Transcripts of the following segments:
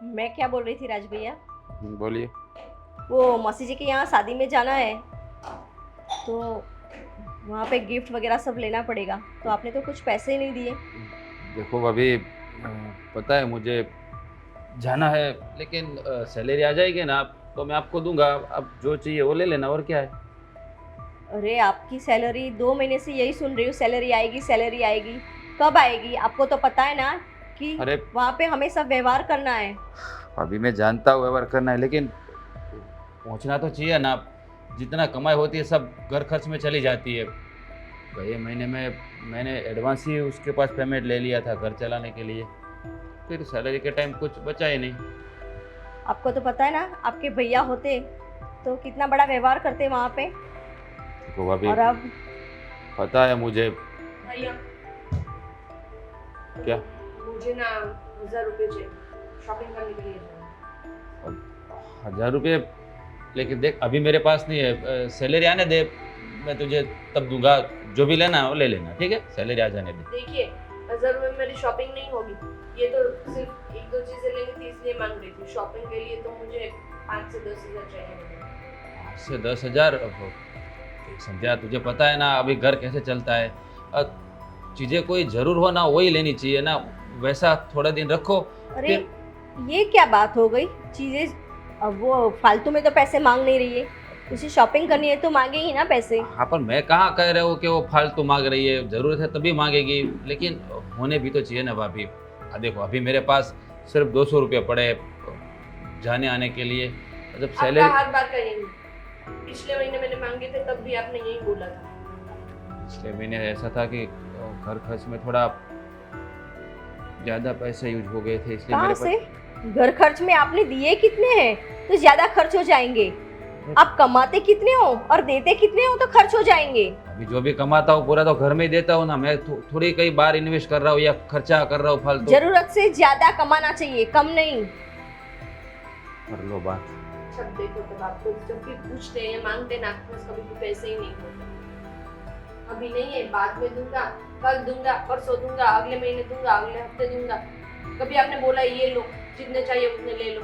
मैं क्या बोल रही थी राज भैया। बोलिए। वो मौसी जी के यहाँ शादी में जाना है, तो वहाँ पे गिफ्ट वगैरह सब लेना पड़ेगा। तो आपने तो कुछ पैसे ही नहीं दिए। देखो अभी पता है मुझे जाना है, लेकिन सैलरी आ जाएगी ना तो मैं आपको दूंगा। आप जो चाहिए वो ले लेना, और क्या है। अरे आपकी सैलरी 2 महीने से यही सुन रही हूँ, सैलरी आएगी सैलरी आएगी। कब आएगी? आपको तो पता है ना कि अरे वहाँ पे हमें सब व्यवहार करना है। अभी मैं जानता हूँ व्यवहार करना है, लेकिन पहुंचना तो चाहिए ना। जितना कमाई होती है सब घर खर्च में चली जाती है। गए महीने में मैंने एडवांस ही उसके पास पेमेंट ले लिया था घर चलाने के लिए, फिर सैलरी के टाइम कुछ बचा ही नहीं। आपको तो पता है ना, आपके भैया होते तो कितना बड़ा व्यवहार करते वहाँ पे। तो अभी और अब पता है मुझे। भैया, क्या? मुझे ना 1000 रुपये चाहिए शॉपिंग करने के लिए जाना। 1000 रुपये? लेकिन देख अभी मेरे पास नहीं है, सैलरी आने दे, मैं तुझे तब दूंगा। जो भी लेना है वो ले लेना, ठीक है। सैलरी आ जाने दे। देखिए, 1000 रुपये में मेरी शॉपिंग नहीं होगी। ये तो सिर्फ एक दो चीजें लेनी थी इसलिए मांग रही थी। शॉपिंग के लिए तो मुझे 5 से 10 हजार चाहिए। 8 से 10 हजार? संध्या तुझे पता है ना अभी घर कैसे चलता है। चीज़ें कोई ज़रूर हो ना वही लेनी चाहिए ना, वैसा थोड़ा दिन रखो अरे फिर। ये क्या बात हो गई? चीजें अब वो फालतू में तो पैसे मांग नहीं रही है। उसे शॉपिंग करनी है तो मांगे ही ना पैसे। हाँ पर मैं कहाँ कह रहा हूँ कि वो फालतू मांग रही है, ज़रूरत है तभी मांगेगी, लेकिन होने भी तो चाहिए ना भाभी। देखो अभी मेरे पास सिर्फ 200 रुपये पड़े जाने आने के लिए, जब आपका सैलरी। हर बार का यही। पिछले महीने मैंने मांगे थे तब भी आपने यही बोला था। पिछले महीने ऐसा था कि घर खर्च में थोड़ा ज़्यादा पैसे यूज हो गए थे, इसलिए कहाँ मेरे से? पास। घर खर्च में आपने दिए कितने हैं तो ज्यादा खर्च हो जाएंगे। आप कमाते कितने हो और देते कितने हो तो खर्च हो जाएंगे। अभी जो भी कमाता हूँ पूरा तो घर में ही देता हूँ ना, मैं थोड़ी कई बार इन्वेस्ट कर रहा हूँ या खर्चा कर रहा हूँ फालतू। जरूरत से ज्यादा कमाना चाहिए, कम नहीं। कर लो बात। सब देखो, तब आपको जब भी पूछते हैं मांगते हैं ना, आपके पास कभी भी पैसे ही नहीं होते। अभी नहीं है, बाद में दूंगा, कल दूंगा, परसों दूंगा, अगले महीने दूंगा, अगले हफ्ते दूंगा। कभी आपने बोला ये लो, जितने चाहिए उतने ले लो।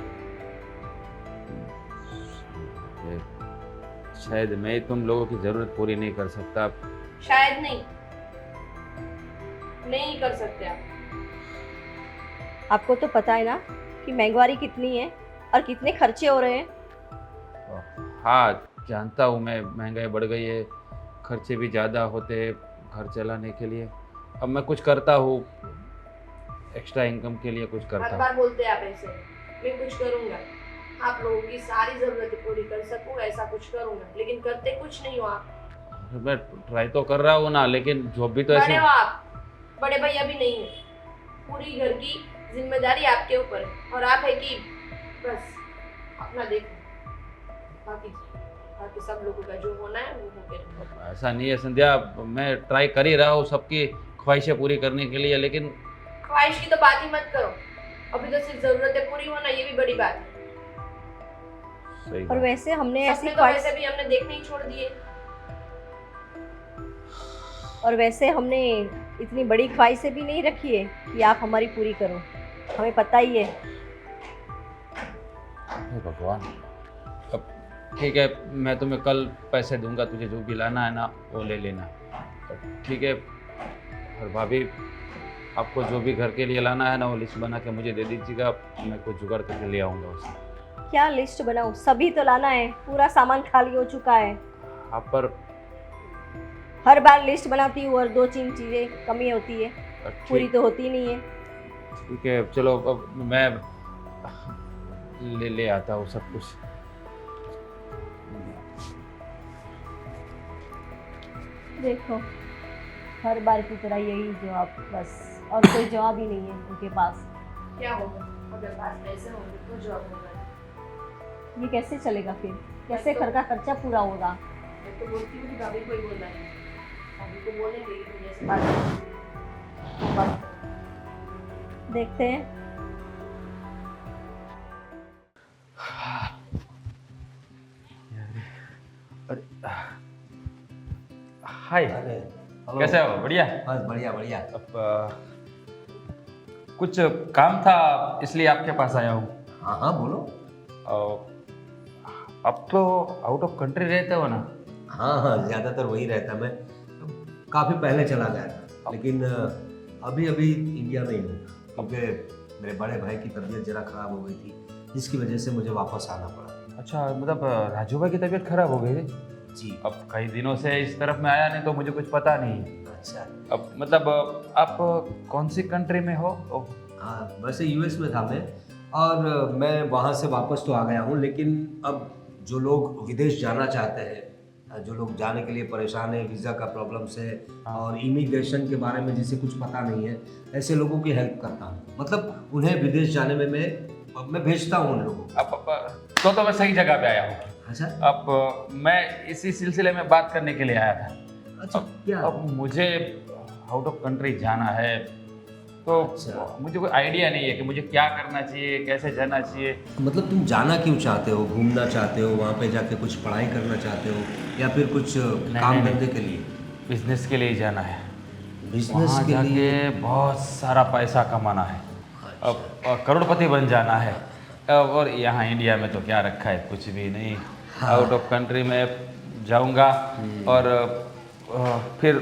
ये शायद मैं तुम लोगों की जरूरत पूरी नहीं कर सकता। शायद नहीं, नहीं कर सकते आप। आपको तो पता है ना कि महंगाई कितनी है और कितने खर्चे हो रहे हैं। हाँ जानता हूँ मैं, महंगाई बढ़ गई है, खर्चे भी ज़्यादा होते हैं घर चलाने के लिए। अब मैं कुछ करता हूँ, एक्स्ट्रा इनकम के लिए कुछ हर करता बार बोलते हैं आप ऐसे, मैं कुछ करूंगा, आप लोगों की सारी जरूरतें पूरी कर सकूं, ऐसा कुछ करूंगा, लेकिन करते कुछ नहीं हो आप। हूँ। मैं ट्राई तो कर रहा हूँ ना, लेकिन जॉब भी तो बड़े ऐसे। हो आप, बड़े भैया भी नहीं है। पूरी घर की जिम्मेदारी आपके ऊपर है और आप है कि बस अपना देखो, बाकी बाकी सब लोगों का जो होना है वो होके रहो। ऐसा नहीं है संध्या, मैं ट्राई कर ही रहा हूँ सबकी ख्वाहिशें पूरी करने के लिए, लेकिन ख्वाहिश की तो बात ही मत करो। अभी तो सिर्फ जरूरतें पूरी होना ये भी बड़ी बात है। सही और बात। वैसे हमने ऐसी सपने तो वैसे भी हमने देखने ही छोड़ दिए। और वैसे हमने इतनी बड़ी ख्वाहिशें भी नहीं रखी है कि आप हमारी पूरी करो। हमें पता ही है। हे भगवान। अब ठीक है, मैं तुम्हें कल पैसे दूंगा, तुझे जो भी लाना है ना वो ले लेना, ठीक है। और भाभी आपको जो भी घर के लिए लाना है ना वो लिस्ट बना के मुझे दे दीजिएगा, मैं कुछ जुगाड़ करके ले आऊँगा उसे। क्या लिस्ट बनाऊं? सभी तो लाना है, पूरा सामान खाली हो चुका है। आप पर हर बार लिस्ट बनाती हूँ और 2-3 चीज़ें कमी होती है, पूरी तो होती नहीं है। ठीक है, चलो अब मैं ले आता हूँ सब कुछ। देखो हर बार की तरह यही जवाब, बस और कोई जवाब ही नहीं है उनके पास। क्या होगा अगर पास पैसे होंगे तो जॉब होगा। ये कैसे चलेगा फिर? कैसे घर का खर्चा पूरा होगा? मैं तो बोलती हूँ कि भाभी को ही बोलना है, भाभी को बोलेंगे कि तुम जैसे बात करो। बस देखते हैं। अरे हाय, अरे हेलो। कैसे हो? बढ़िया। बस बढ़िया बढ़िया। अब कुछ काम था इसलिए आपके पास आया हूँ। हाँ हाँ बोलो। अब तो आउट ऑफ कंट्री रहते हो ना? हाँ हाँ, ज़्यादातर वही रहता। मैं काफ़ी पहले चला गया था, लेकिन अभी अभी इंडिया में ही हूँ, क्योंकि मेरे बड़े भाई की तबीयत ज़रा ख़राब हो गई थी, जिसकी वजह से मुझे वापस आना पड़ा। अच्छा, मतलब राजू भाई की तबीयत खराब हो गई थी? जी। अब कई दिनों से इस तरफ में आया नहीं तो मुझे कुछ पता नहीं। अच्छा। अब मतलब आप कौन सी कंट्री में हो? हाँ, वैसे यूएस में था मैं, और मैं वहाँ से वापस तो आ गया हूँ, लेकिन अब जो लोग विदेश जाना चाहते हैं, जो लोग जाने के लिए परेशान हैं वीज़ा का प्रॉब्लम से, और इमिग्रेशन के बारे में जिसे कुछ पता नहीं है, ऐसे लोगों की हेल्प करता हूँ। मतलब उन्हें विदेश जाने में मैं भेजता हूँ उन लोगों को। अब तो मैं सही जगह पे आया हूँ। अच्छा। अब मैं इसी सिलसिले में बात करने के लिए आया था। अच्छा, क्या? अब मुझे आउट ऑफ कंट्री जाना है, तो अच्छा। मुझे कोई आइडिया नहीं है कि मुझे क्या करना चाहिए, कैसे जाना चाहिए। मतलब तुम जाना क्यों चाहते हो? घूमना चाहते हो, वहाँ पे जाके कुछ पढ़ाई करना चाहते हो, या फिर कुछ काम धंधे के लिए? बिजनेस के लिए जाना है। बिजनेस वहाँ के जाके लिए? बहुत सारा पैसा कमाना है। अब करोड़पति बन जाना है। और यहाँ इंडिया में तो क्या रखा है, कुछ भी नहीं। हाँ। आउट ऑफ कंट्री में जाऊँगा और फिर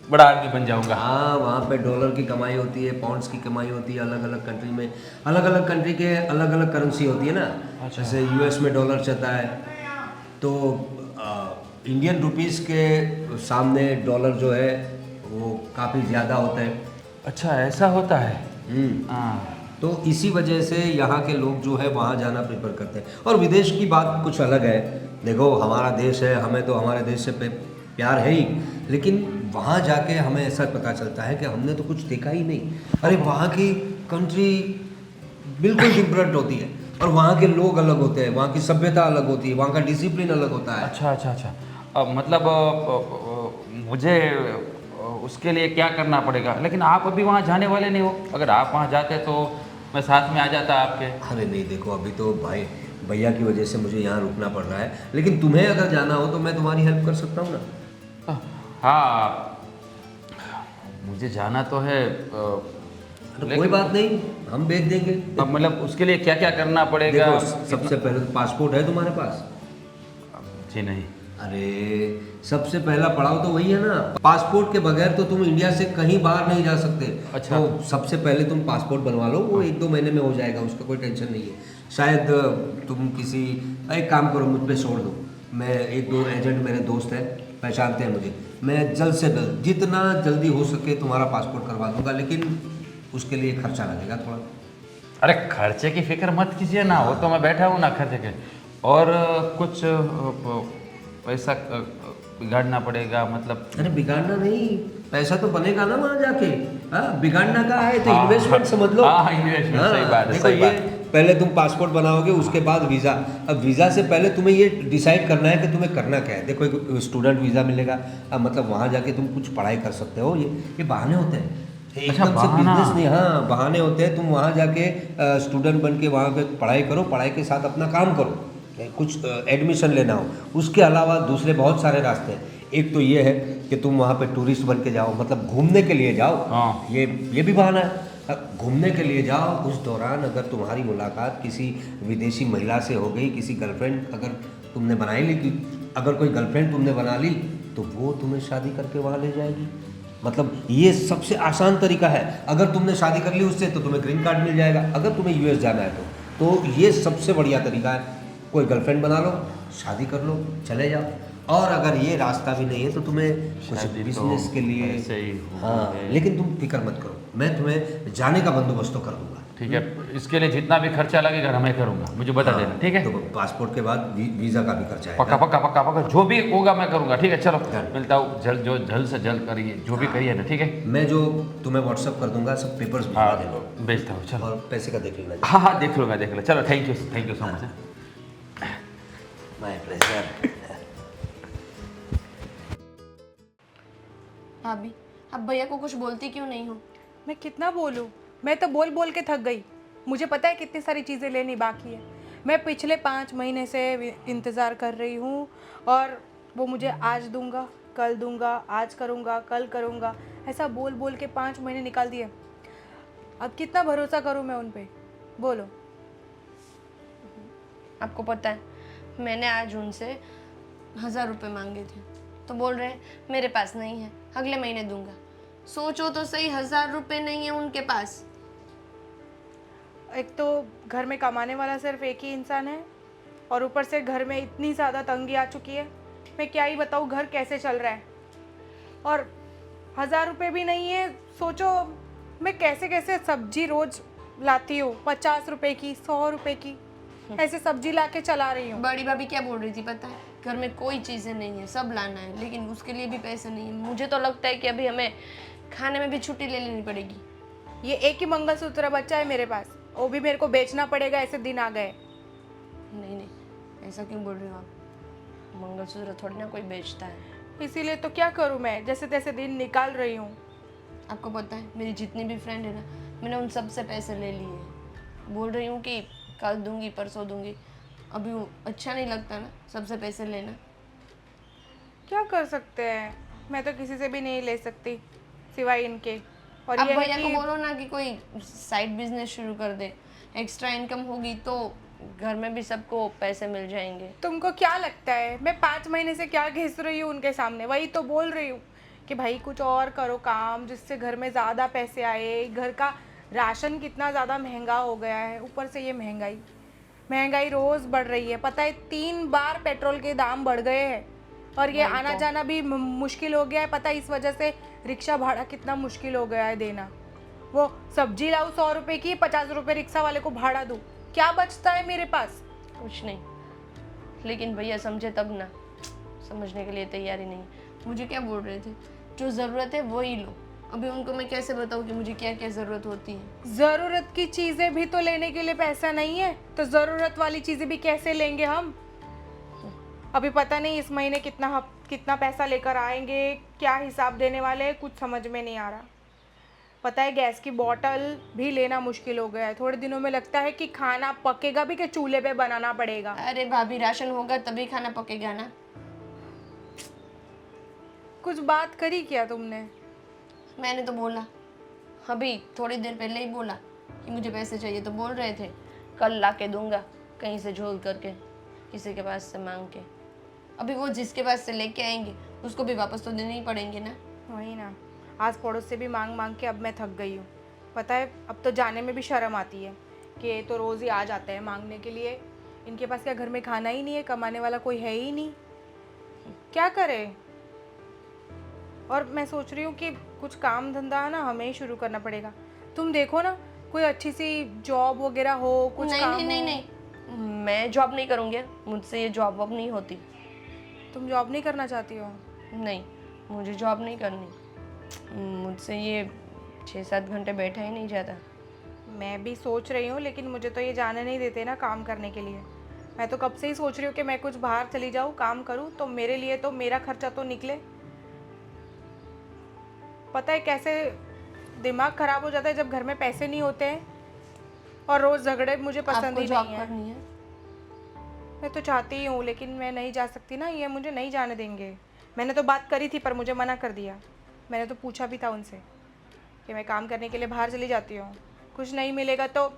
बड़ा आदमी बन जाऊँगा। हाँ, वहाँ पे डॉलर की कमाई होती है, पाउंड्स की कमाई होती है। अलग अलग कंट्री में अलग अलग कंट्री के अलग अलग करेंसी होती है ना। अच्छा। जैसे यूएस में डॉलर चलता है, तो इंडियन रुपीस के सामने डॉलर जो है वो काफ़ी ज़्यादा होता है। अच्छा, ऐसा होता है। हाँ, तो इसी वजह से यहाँ के लोग जो है वहाँ जाना प्रेफर करते हैं। और विदेश की बात कुछ अलग है। देखो, हमारा देश है, हमें तो हमारे देश से प्यार है ही, लेकिन वहाँ जाके हमें ऐसा पता चलता है कि हमने तो कुछ देखा ही नहीं। अरे वहाँ की कंट्री बिल्कुल डिफरेंट होती है, और वहाँ के लोग अलग होते हैं, वहाँ की सभ्यता अलग होती है, वहाँ का डिसिप्लिन अलग होता है। अच्छा अच्छा अच्छा। मतलब मुझे उसके लिए क्या करना पड़ेगा? लेकिन आप अभी वहाँ जाने वाले नहीं हो। अगर आप वहाँ जाते तो मैं साथ में आ जाता आपके। अरे नहीं, देखो अभी तो भाई भैया की वजह से मुझे यहाँ रुकना पड़ रहा है, लेकिन तुम्हें अगर जाना हो तो मैं तुम्हारी हेल्प कर सकता हूँ ना। हाँ, मुझे जाना तो है। तो कोई बात नहीं, हम भेज देंगे। अब मतलब उसके लिए क्या क्या करना पड़ेगा? देखो, सबसे पहले तो पासपोर्ट है तुम्हारे पास? जी नहीं। अरे सबसे पहला पड़ाव तो वही है ना। पासपोर्ट के बगैर तो तुम इंडिया से कहीं बाहर नहीं जा सकते। अच्छा। तो सबसे पहले तुम पासपोर्ट बनवा लो, वो 1-2 महीने में हो जाएगा, उसका कोई टेंशन नहीं है। शायद तुम किसी, एक काम करो, मुझ पे छोड़ दो। मैं 1-2 एजेंट मेरे दोस्त हैं, पहचानते हैं मुझे, मैं जल्द से जल्द जितना जल्दी हो सके तुम्हारा पासपोर्ट करवा दूंगा, लेकिन उसके लिए खर्चा लगेगा थोड़ा। अरे खर्चे की फिक्र मत कीजिए ना, वो तो मैं बैठा हूँ ना खर्चे के। और कुछ पैसा बिगाड़ना पड़ेगा मतलब? अरे बिगाड़ना नहीं, पैसा तो बनेगा ना वहाँ जाके। हाँ, बिगाड़ना का है तो इन्वेस्टमेंट समझ लो। हाँ, इन्वेस्टमेंट, सही बात है, देखो सही ये बात। पहले तुम पासपोर्ट बनाओगे, उसके बाद वीज़ा। अब वीज़ा से पहले तुम्हें ये डिसाइड करना है कि तुम्हें करना क्या है। देखो, एक स्टूडेंट वीज़ा मिलेगा, अब मतलब वहाँ जाके तुम कुछ पढ़ाई कर सकते हो। ये बहाने होते हैं, एकदम से बहाना? बिजनेस नहीं। हाँ, बहाने होते हैं। तुम वहाँ जाके स्टूडेंट बन के वहाँ पे पढ़ाई करो, पढ़ाई के साथ अपना काम करो, कुछ एडमिशन लेना हो। उसके अलावा दूसरे बहुत सारे रास्ते हैं। एक तो ये है कि तुम वहाँ पे टूरिस्ट बन के जाओ, मतलब घूमने के लिए जाओ। हाँ। ये भी बहाना है। घूमने के लिए जाओ, उस दौरान अगर तुम्हारी मुलाकात किसी विदेशी महिला से हो गई, किसी गर्लफ्रेंड अगर तुमने बनाई ली, कि अगर कोई गर्लफ्रेंड तुमने बना ली, तो वो तुम्हें शादी करके वहाँ ले जाएगी। मतलब ये सबसे आसान तरीका है। अगर तुमने शादी कर ली उससे, तो तुम्हें ग्रीन कार्ड मिल जाएगा। अगर तुम्हें यूएस जाना है तो ये सबसे बढ़िया तरीका है। कोई गर्लफ्रेंड बना लो, शादी कर लो, चले जाओ। और अगर ये रास्ता भी नहीं है तो तुम्हें कुछ शादी तो बिजनेस के लिए, ऐसे ही हाँ, होंगे। लेकिन तुम फिक्र मत करो, मैं तुम्हें जाने का बंदोबस्त तो कर दूंगा। ठीक है, इसके लिए जितना भी खर्चा लगेगा मैं करूँगा, मुझे बता देना, ठीक है? तो पासपोर्ट के बाद वीज़ा का भी खर्चा है। पक्का पक्का पक्का पक्का, जो भी होगा मैं करूँगा, ठीक है? चलो डन। मिलता हूँ जल्द से जल्द करिए, जो भी करिए ना, ठीक है? मैं जो तुम्हें व्हाट्सअप कर दूंगा, सब पेपर्स भिजवा हाँ, देना, भेजता हूँ, चलो। और पैसे का देख लेना। हाँ हाँ, देख लूँगा। चलो, thank you so much. My pleasure. भाभी, अब भैया को कुछ बोलती क्यों नहीं हो? मैं कितना बोलूँ, मैं तो बोल बोल के थक गई। मुझे पता है कितनी सारी चीज़ें लेनी बाकी है। मैं पिछले 5 महीने से इंतज़ार कर रही हूँ, और वो मुझे आज दूंगा, कल दूंगा, आज करूँगा, कल करूँगा, ऐसा बोल बोल के 5 महीने निकाल दिए। अब कितना भरोसा करूँ मैं उन पे, बोलो? आपको पता है मैंने आज उनसे 1000 रुपये मांगे थे, तो बोल रहे हैं मेरे पास नहीं है, अगले महीने दूंगा। सोचो तो सही, 1000 रुपये नहीं है उनके पास। एक तो घर में कमाने वाला सिर्फ एक ही इंसान है और ऊपर से घर में इतनी ज़्यादा तंगी आ चुकी है, मैं क्या ही बताऊँ घर कैसे चल रहा है। और 1000 रुपये भी नहीं है, सोचो मैं कैसे कैसे सब्जी रोज लाती हूँ, 50 रुपए की, 100 रुपए की, ऐसे सब्जी ला के चला रही हूँ। बड़ी भाभी क्या बोल रही थी पता है, घर में कोई चीज़ें नहीं है, सब लाना है, लेकिन उसके लिए भी पैसे नहीं है। मुझे तो लगता है कि अभी हमें खाने में भी छुट्टी ले लेनी पड़ेगी। ये एक ही मंगलसूत्र बच्चा है मेरे पास, वो भी मेरे को बेचना पड़ेगा, ऐसे दिन आ गए। नहीं नहीं, ऐसा क्यों बोल रही हो आप? मंगलसूत्र थोड़ी ना कोई बेचता है। इसीलिए तो क्या करूँ मैं, जैसे तैसे दिन निकाल रही हूँ। आपको पता है मेरी जितनी भी फ्रेंड है ना, मैंने उन सब से पैसे ले लिए हैं। बोल रही हूँ कि कल दूंगी, परसों दूंगी। अभी वो अच्छा नहीं लगता ना सबसे पैसे लेना। क्या कर सकते हैं, मैं तो किसी से भी नहीं ले सकती सिवाय इनके। और अब ये भैया है को कि बोलो ना कि कोई साइड बिजनेस शुरू कर दे, एक्स्ट्रा इनकम होगी तो घर में भी सबको पैसे मिल जाएंगे। तुमको क्या लगता है मैं 5 महीने से क्या घिस रही हूँ उनके सामने? वही तो बोल रही हूँ कि भाई कुछ और करो काम जिससे घर में ज़्यादा पैसे आए। घर का राशन कितना ज़्यादा महंगा हो गया है, ऊपर से ये महंगाई रोज़ बढ़ रही है। पता है 3 बार पेट्रोल के दाम बढ़ गए हैं और ये वही आना तो। जाना भी मुश्किल हो गया है। पता है इस वजह से रिक्शा भाड़ा कितना मुश्किल हो गया है देना। वो सब्जी लाऊं 100 रुपये की, 50 रुपये रिक्शा वाले को भाड़ा दूँ, क्या बचता है मेरे पास? कुछ नहीं, लेकिन भैया समझे तब ना, समझने के लिए तैयारी नहीं। मुझे क्या बोल रहे थे, जो ज़रूरत है वही लो। अभी उनको मैं कैसे बताऊँ कि मुझे क्या क्या ज़रूरत होती है? ज़रूरत की चीज़ें भी तो लेने के लिए पैसा नहीं है, तो ज़रूरत वाली चीज़ें भी कैसे लेंगे हम? अभी पता नहीं इस महीने कितना पैसा लेकर आएंगे, क्या हिसाब देने वाले हैं, कुछ समझ में नहीं आ रहा। पता है गैस की बोतल भी लेना मुश्किल हो गया है। थोड़े दिनों में लगता है कि खाना पकेगा भी कि चूल्हे पे बनाना पड़ेगा। अरे भाभी, राशन होगा तभी खाना पकेगा ना। कुछ बात करी क्या तुमने? मैंने तो बोला, अभी थोड़ी देर पहले ही बोला कि मुझे पैसे चाहिए, तो बोल रहे थे कल ला के दूंगा, कहीं से झोल करके, किसी के पास से मांग के। अभी वो जिसके पास से लेके आएंगे उसको भी वापस तो देने ही पड़ेंगे ना। वही ना, आज पड़ोस से भी मांग के अब मैं थक गई हूँ। पता है अब तो जाने में भी शर्म आती है कि ये तो रोज़ ही आ जाते हैं मांगने के लिए। इनके पास क्या घर में खाना ही नहीं है, कमाने वाला कोई है ही नहीं, क्या करे? और मैं सोच रही हूँ कि कुछ काम धंधा है ना हमें ही शुरू करना पड़ेगा। तुम देखो ना, कोई अच्छी सी जॉब वगैरह हो, कुछ नहीं काम नहीं नहीं हो। नहीं, मैं जॉब नहीं करूँगी, मुझसे ये जॉब वॉब नहीं होती। तुम जॉब नहीं करना चाहती हो? नहीं, मुझे जॉब नहीं करनी, मुझसे ये 6-7 घंटे बैठा ही नहीं जाता। मैं भी सोच रही हूँ, लेकिन मुझे तो ये जाने नहीं देते ना काम करने के लिए। मैं तो कब से ही सोच रही हूँ कि मैं कुछ बाहर चली जाऊँ, काम करूँ, तो मेरे लिए तो मेरा खर्चा तो निकले। पता है कैसे दिमाग खराब हो जाता है जब घर में पैसे नहीं होते हैं, और रोज़ झगड़े मुझे पसंद आपको ही जॉब नहीं है। करनी है? मैं तो चाहती ही हूँ, लेकिन मैं नहीं जा सकती ना, ये मुझे नहीं जाने देंगे। मैंने तो बात करी थी पर मुझे मना कर दिया। मैंने तो पूछा भी था उनसे कि मैं काम करने के लिए बाहर चली जाती हूँ, कुछ नहीं मिलेगा तो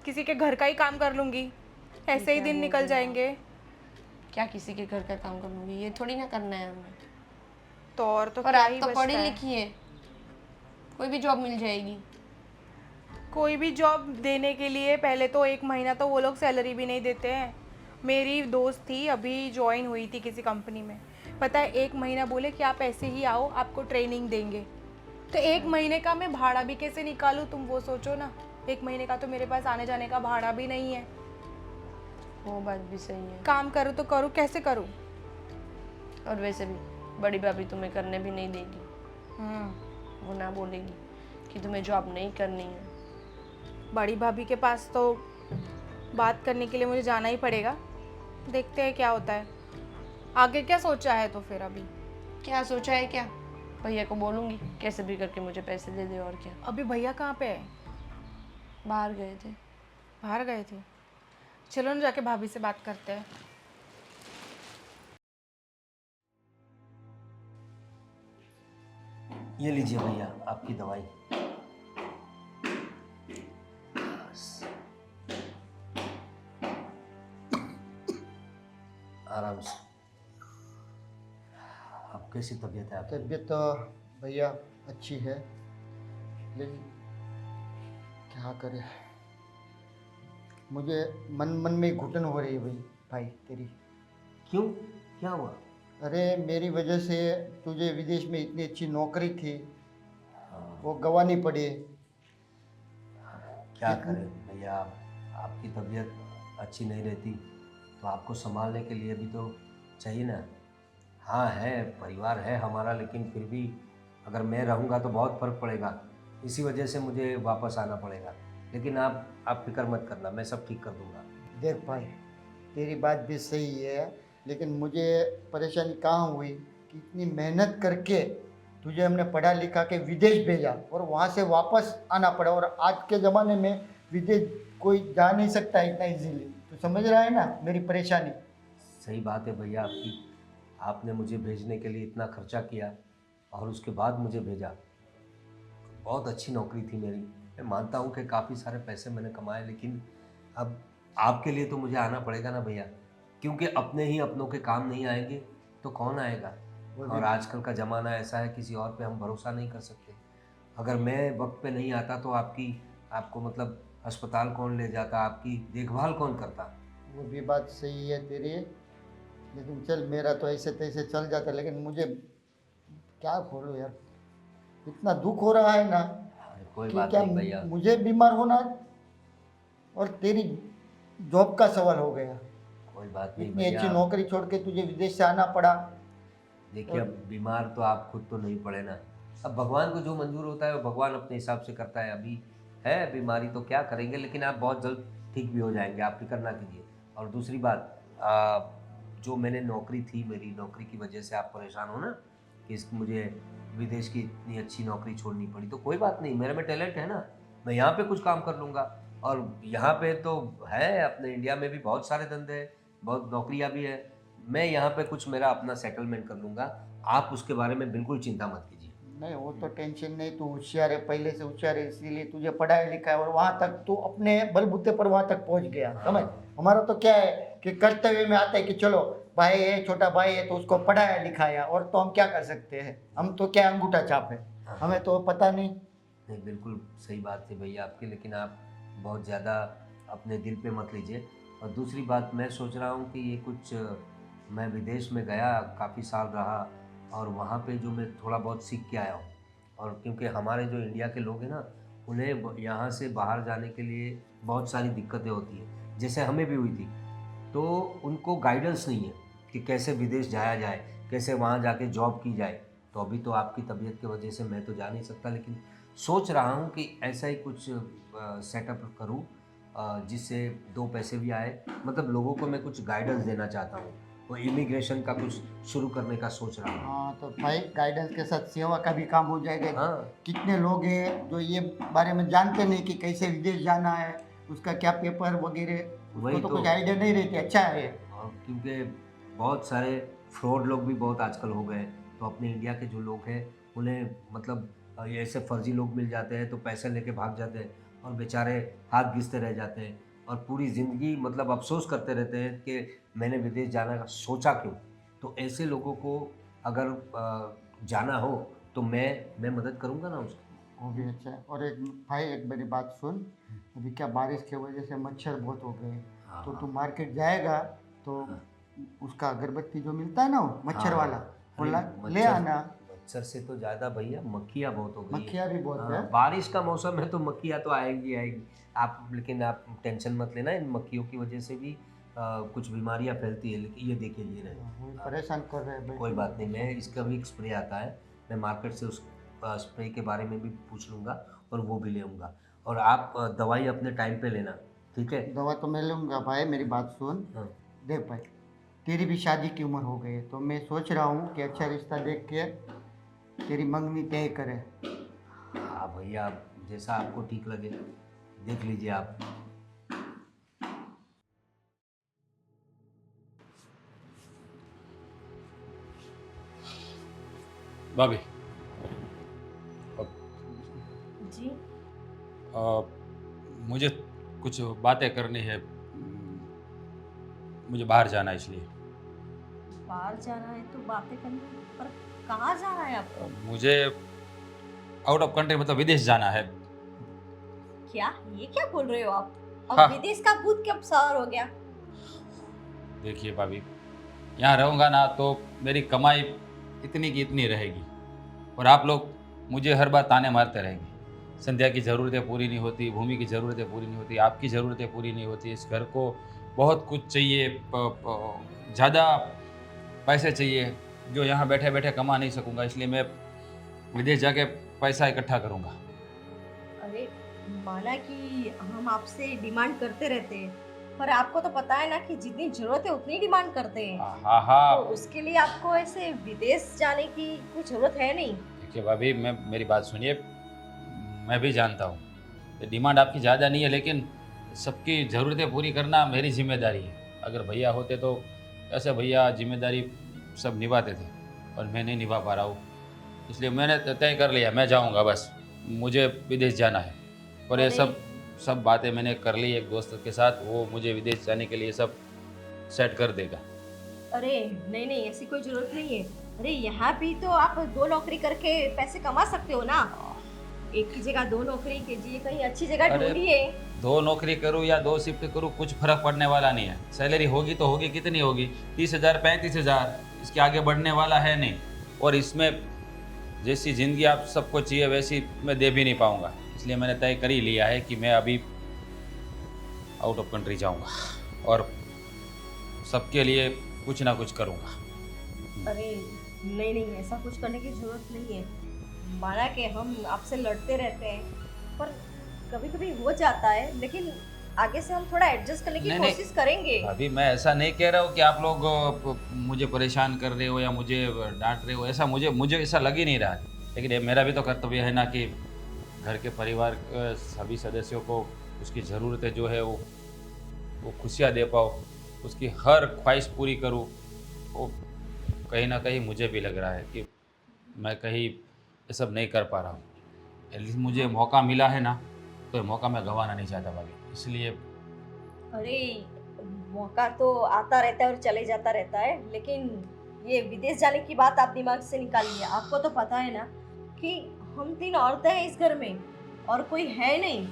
किसी के घर का ही काम कर लूँगी, ऐसे ही दिन निकल जाएंगे। क्या किसी के घर का काम करूँगी? ये थोड़ी ना करना है हमें। तो और तो और क्या आप ही तो बचता पढ़ी है? लिखी है, कोई भी जॉब मिल जाएगी। कोई भी जॉब देने के लिए पहले तो 1 महीना तो वो लोग सैलरी भी नहीं देते हैं। मेरी दोस्त थी, अभी ज्वाइन हुई थी किसी कंपनी में। पता है 1 महीना बोले कि आप ऐसे ही आओ, आपको ट्रेनिंग देंगे। तो 1 महीने का मैं भाड़ा भी कैसे निकालूं, तुम वो सोचो ना। 1 महीने का तो मेरे पास आने जाने का भाड़ा भी नहीं है। वो बात भी सही है। काम करूँ तो करूँ, कैसे करूँ? और वैसे भी बड़ी भाभी तुम्हें करने भी नहीं देगी। वो ना बोलेगी कि तुम्हें जॉब नहीं करनी है। बड़ी भाभी के पास तो बात करने के लिए मुझे जाना ही पड़ेगा। देखते हैं क्या होता है आगे। क्या सोचा है तो फिर अभी? क्या सोचा है? क्या भैया को बोलूँगी कैसे भी करके मुझे पैसे दे दे। और क्या? अभी भैया कहाँ पे है? बाहर गए थे। बाहर गए थे? चलो ना जाके भाभी से बात करते हैं। ये लीजिए भैया आपकी दवाई। आराम से। अब कैसी तबीयत है आपकी? तबीयत तो भैया अच्छी है, लेकिन क्या करें, मुझे मन मन में घुटन हो रही है भाई तेरी। क्यों, क्या हुआ? अरे मेरी वजह से तुझे विदेश में इतनी अच्छी नौकरी थी, हाँ, वो गंवानी पड़ी। क्या करें भैया, आपकी तबीयत अच्छी नहीं रहती तो आपको संभालने के लिए भी तो चाहिए ना। हाँ है, परिवार है हमारा, लेकिन फिर भी अगर मैं रहूँगा तो बहुत फ़र्क पड़ेगा। इसी वजह से मुझे वापस आना पड़ेगा। लेकिन आप फिक्र मत करना, मैं सब ठीक कर दूँगा। देख भाई, तेरी बात भी सही है, लेकिन मुझे परेशानी कहाँ हुई कि इतनी मेहनत करके तुझे हमने पढ़ा लिखा के विदेश भेजा और वहाँ से वापस आना पड़ा, और आज के ज़माने में विदेश कोई जा नहीं सकता इतना इजीली। तू समझ रहा है ना मेरी परेशानी? सही बात है भैया आपकी, आपने मुझे भेजने के लिए इतना खर्चा किया और उसके बाद मुझे भेजा। बहुत अच्छी नौकरी थी मेरी, मैं मानता हूँ कि काफ़ी सारे पैसे मैंने कमाए, लेकिन अब आपके लिए तो मुझे आना पड़ेगा ना भैया, क्योंकि अपने ही अपनों के काम नहीं आएंगे तो कौन आएगा। और आजकल का ज़माना ऐसा है, किसी और पे हम भरोसा नहीं कर सकते। अगर मैं वक्त पे नहीं आता तो आपको मतलब अस्पताल कौन ले जाता, आपकी देखभाल कौन करता। वो भी बात सही है तेरी, लेकिन चल मेरा तो ऐसे तैसे चल जाता, लेकिन मुझे क्या खोलूँ यार, इतना दुख हो रहा है ना अरे कोई कि बात क्या नहीं भैया, मुझे बीमार होना और तेरी जॉब का सवाल हो गया। कोई बात नहीं इतनी अच्छी भैया। नौकरी छोड़ के तुझे विदेश से आना पड़ा। देखिए अब बीमार तो आप खुद तो नहीं पड़े ना, अब भगवान को जो मंजूर होता है वो भगवान अपने हिसाब से करता है। अभी है बीमारी तो क्या करेंगे, लेकिन आप बहुत जल्द ठीक भी हो जाएंगे, आप फिक्र ना कीजिए। और दूसरी बात, जो मैंने नौकरी थी, मेरी नौकरी की वजह से आप परेशान हो ना कि मुझे विदेश की इतनी अच्छी नौकरी छोड़नी पड़ी, तो कोई बात नहीं, मेरे में टैलेंट है ना, मैं यहाँ पे कुछ काम कर लूँगा। और यहाँ पे तो है, अपने इंडिया में भी बहुत सारे धंधे हैं, बहुत नौकरियाँ भी है। मैं यहाँ पे कुछ मेरा अपना सेटलमेंट कर लूँगा, आप उसके बारे में बिल्कुल चिंता मत कीजिए। नहीं, वो तो टेंशन नहीं, तू होशियार है, पहले से होशियार है, इसीलिए तुझे पढ़ाया लिखा है और वहाँ तक तू अपने बलबूते पर वहाँ तक पहुँच गया। समझ, हमारा तो क्या है कि कर्तव्य में आता है कि चलो भाई है, छोटा भाई है तो उसको पढ़ाया लिखाया, और तो हम क्या कर सकते हैं, हम तो क्या अंगूठा छाप है, हमें तो पता नहीं। नहीं बिल्कुल सही बात है भैया आपकी, लेकिन आप बहुत ज़्यादा अपने दिल पे मत लीजिए। और दूसरी बात, मैं सोच रहा हूँ कि ये कुछ मैं विदेश में गया, काफ़ी साल रहा और वहाँ पे जो मैं थोड़ा बहुत सीख के आया हूँ। और क्योंकि हमारे जो इंडिया के लोग हैं ना, उन्हें यहाँ से बाहर जाने के लिए बहुत सारी दिक्कतें होती हैं, जैसे हमें भी हुई थी। तो उनको गाइडेंस नहीं है कि कैसे विदेश जाया जाए, कैसे वहाँ जाके जॉब की जाए। तो अभी तो आपकी तबीयत की वजह से मैं तो जा नहीं सकता, लेकिन सोच रहा हूँ कि ऐसा ही कुछ सेटअप करूँ जिससे दो पैसे भी आए। मतलब लोगों को मैं कुछ गाइडेंस देना चाहता हूँ, वो इमिग्रेशन का कुछ शुरू करने का सोच रहा हूँ। हाँ तो भाई, गाइडेंस के साथ सेवा का भी काम हो जाएगा। हाँ कितने लोग हैं जो ये बारे में जानते नहीं कि कैसे विदेश जाना है, उसका क्या पेपर वगैरह, वही उसको तो तो। कुछ आइडिया नहीं रहती। अच्छा है। और क्योंकि बहुत सारे फ्रॉड लोग भी बहुत आजकल हो गए, तो अपने इंडिया के जो लोग हैं उन्हें मतलब ये ऐसे फर्जी लोग मिल जाते हैं तो पैसे लेके भाग जाते हैं और बेचारे हाथ घिसते रह जाते हैं और पूरी ज़िंदगी मतलब अफसोस करते रहते हैं कि मैंने विदेश जाने का सोचा क्यों। तो ऐसे लोगों को अगर जाना हो तो मैं मदद करूँगा ना उसकी। वो भी अच्छा है। और एक भाई, एक मेरी बात सुन, अभी क्या बारिश की वजह से मच्छर बहुत हो गए, हाँ, तो हाँ। तू मार्केट जाएगा तो उसका अगरबत्ती जो मिलता है ना, वो मच्छर हाँ, वाला, वो अरे ले आना। मच्छर से तो ज़्यादा भैया मक्खियाँ बहुत हो गई हैं। मक्खियाँ भी बहुत हाँ, है। बारिश का मौसम है तो मक्खियाँ तो आएंगी आएंगी। आप लेकिन आप टेंशन मत लेना, इन मक्खियों की वजह से भी कुछ बीमारियाँ फैलती है। लेकिन ये देखिए ये रहे। वो परेशान कर रहे हैं भाई। कोई बात नहीं, मैं इसका भी एक स्प्रे आता है, मैं मार्केट से उस स्प्रे के बारे में भी पूछ लूँगा और वो भी ले आऊँगा। और आप दवाई अपने टाइम पे लेना, ठीक है? दवा तो मैं लूँगा भाई, मेरी बात सुन। हाँ देख भाई, तेरी भी शादी की उम्र हो गई है, तो मैं सोच रहा हूँ कि अच्छा रिश्ता देख के तेरी मंगनी तय करें। हाँ भैया, जैसा आपको ठीक लगे देख लीजिए आप। भाभी जी। मुझे कुछ बातें करनी है, मुझे बाहर जाना है इसलिए। बाहर जाना है तो बातें करनी, पर कहाँ जाना है आपको? मुझे आउट ऑफ कंट्री मतलब विदेश जाना है। क्या ये क्या बोल रहे हो आप? अब हाँ। विदेश का भूत कब सवार हो गया? देखिए भाभी, यहाँ रहूँगा ना तो मेरी कमाई इतनी की इतनी रहेगी और आप लोग मुझे हर बार ताने मारते रहेंगे। संध्या की ज़रूरतें पूरी नहीं होती, भूमि की ज़रूरतें पूरी नहीं होती, आपकी ज़रूरतें पूरी नहीं होती, इस घर को बहुत कुछ चाहिए, ज़्यादा पैसे चाहिए जो यहाँ बैठे बैठे कमा नहीं सकूँगा, इसलिए मैं विदेश जाके पैसा इकट्ठा करूँगा। अरे माना कि हम आपसे डिमांड करते रहते हैं, पर आपको तो पता है ना कि जितनी जरूरत है उतनी डिमांड करते हैं। हाँ हाँ, तो उसके लिए आपको ऐसे विदेश जाने की कोई जरूरत है नहीं। देखिए भाभी, मेरी बात सुनिए, मैं भी जानता हूँ ये डिमांड आपकी ज़्यादा नहीं है, लेकिन सबकी ज़रूरतें पूरी करना मेरी जिम्मेदारी है। अगर भैया होते तो ऐसे भैया जिम्मेदारी सब निभाते थे और मैं नहीं निभा पा रहा हूँ, इसलिए मैंने तय कर लिया मैं जाऊँगा, बस मुझे विदेश जाना है। और ये सब बातें मैंने कर ली एक दोस्त के साथ, वो मुझे विदेश जाने के लिए सब सेट कर देगा। अरे नहीं नहीं, ऐसी कोई जरूरत नहीं है। अरे यहाँ भी तो आप 2 नौकरी करके पैसे कमा सकते हो ना। एक की जगह 2 नौकरी कीजिए, कहीं अच्छी जगह अरे, ढूंढिए। 2 नौकरी करूँ या 2 शिफ्ट करूँ कुछ फर्क पड़ने वाला नहीं है। सैलरी होगी तो होगी, कितनी होगी? 30,000 35,000, इसके आगे बढ़ने वाला है नहीं। और इसमें जैसी ज़िंदगी आप सबको चाहिए वैसी मैं दे भी नहीं पाऊँगा, इसलिए मैंने तय कर ही लिया है कि मैं अभी आउट ऑफ कंट्री जाऊँगा और सबके लिए कुछ ना कुछ करूँगा। अरे नहीं नहीं, ऐसा कुछ करने की जरूरत नहीं है। माना कि हम आपसे लड़ते रहते हैं, पर कभी कभी हो जाता है, लेकिन आगे से हम थोड़ा एडजस्ट करने की नहीं, नहीं। कोशिश करेंगे। अभी मैं ऐसा नहीं कह रहा हूँ कि आप लोग मुझे परेशान कर रहे हो या मुझे डांट रहे हो, ऐसा मुझे ऐसा लग ही नहीं रहा है। लेकिन ये मेरा भी तो कर्तव्य है ना कि घर के परिवार सभी सदस्यों को उसकी ज़रूरतें जो है वो खुशियाँ दे पाओ, उसकी हर ख्वाहिश पूरी करूँ। वो कहीं ना कहीं मुझे भी लग रहा है कि मैं कहीं ये सब नहीं कर पा रहा हूँ। एटलीस्ट मुझे मौका मिला है ना, तो ये मौका मैं गंवाना नहीं चाहता भाभी, इसलिए। अरे मौका तो आता रहता है और चले जाता रहता है, लेकिन ये विदेश जाने की बात आप दिमाग से निकालिए। आपको तो पता है ना कि हम 3 औरतें हैं इस घर में और कोई है नहीं।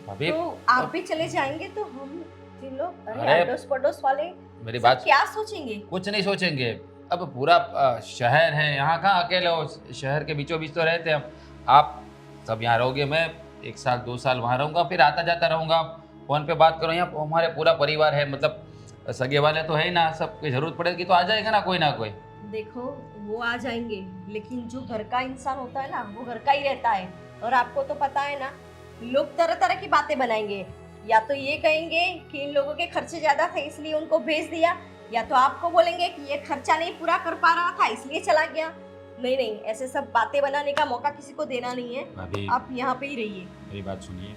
भाभी तो आप भी चले जाएंगे तो हम 3 लोग, अरे अरे, अड़ोस पड़ोस वाले मेरी सब बात क्या सोचेंगे? कुछ नहीं सोचेंगे। अब पूरा शहर है, यहाँ कहाँ अकेले हो? शहर के बीचों बीच तो रहते हैं हम। आप सब यहाँ रहोगे, मैं 1 साल 2 साल वहाँ रहूँगा, फिर आता जाता रहूँगा, फ़ोन पे बात करो। यहाँ हमारे पूरा परिवार है, मतलब सगे वाले तो है ही ना, सबकी ज़रूरत पड़ेगी तो आ जाएगा ना कोई ना कोई। देखो वो आ जाएंगे, लेकिन जो घर का इंसान होता है ना वो घर का ही रहता है। और आपको तो पता है ना, लोग तरह तरह की बातें बनाएंगे। या तो ये कहेंगे कि इन लोगों के खर्चे ज्यादा थे इसलिए उनको भेज दिया, या तो आपको बोलेंगे कि ये खर्चा नहीं पूरा कर पा रहा था इसलिए चला गया। नहीं नहीं, ऐसे सब बातें बनाने का मौका किसी को देना नहीं है। भाभी आप यहाँ पे ही रहिए। मेरी बात सुनिए,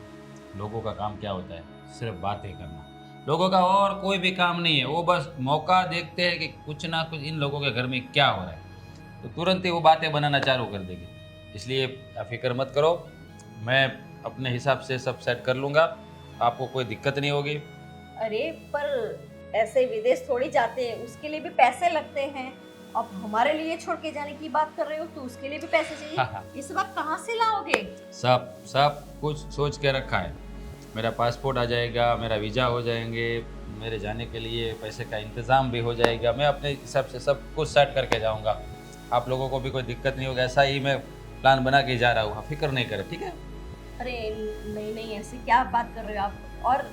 लोगों का काम क्या होता है? सिर्फ बातें करना। लोगों का और कोई भी काम नहीं है, वो बस मौका देखते हैं कि कुछ ना कुछ इन लोगों के घर में क्या हो रहा है, तो तुरंत ही वो बातें बनाना चालू कर देंगे। इसलिए आप फिक्र मत करो, मैं अपने हिसाब से सब सेट कर लूँगा, आपको कोई दिक्कत नहीं होगी। अरे पर ऐसे विदेश थोड़ी जाते हैं, उसके लिए भी पैसे लगते हैं। अब हमारे लिए छोड़ के जाने की बात कर रहे हो तो उसके लिए भी पैसे चाहिए। ये सब आप कहाँ से लाओगे? सब कुछ सोच के रखा है। मेरा पासपोर्ट आ जाएगा, मेरा वीज़ा हो जाएंगे, मेरे जाने के लिए पैसे का इंतज़ाम भी हो जाएगा। मैं अपने हिसाब से सब कुछ सेट करके जाऊंगा, आप लोगों को भी कोई दिक्कत नहीं होगा। ऐसा ही मैं प्लान बना के जा रहा हूँ, फिक्र नहीं करें, ठीक है? अरे नहीं नहीं, ऐसी क्या बात कर रहे हो आप? और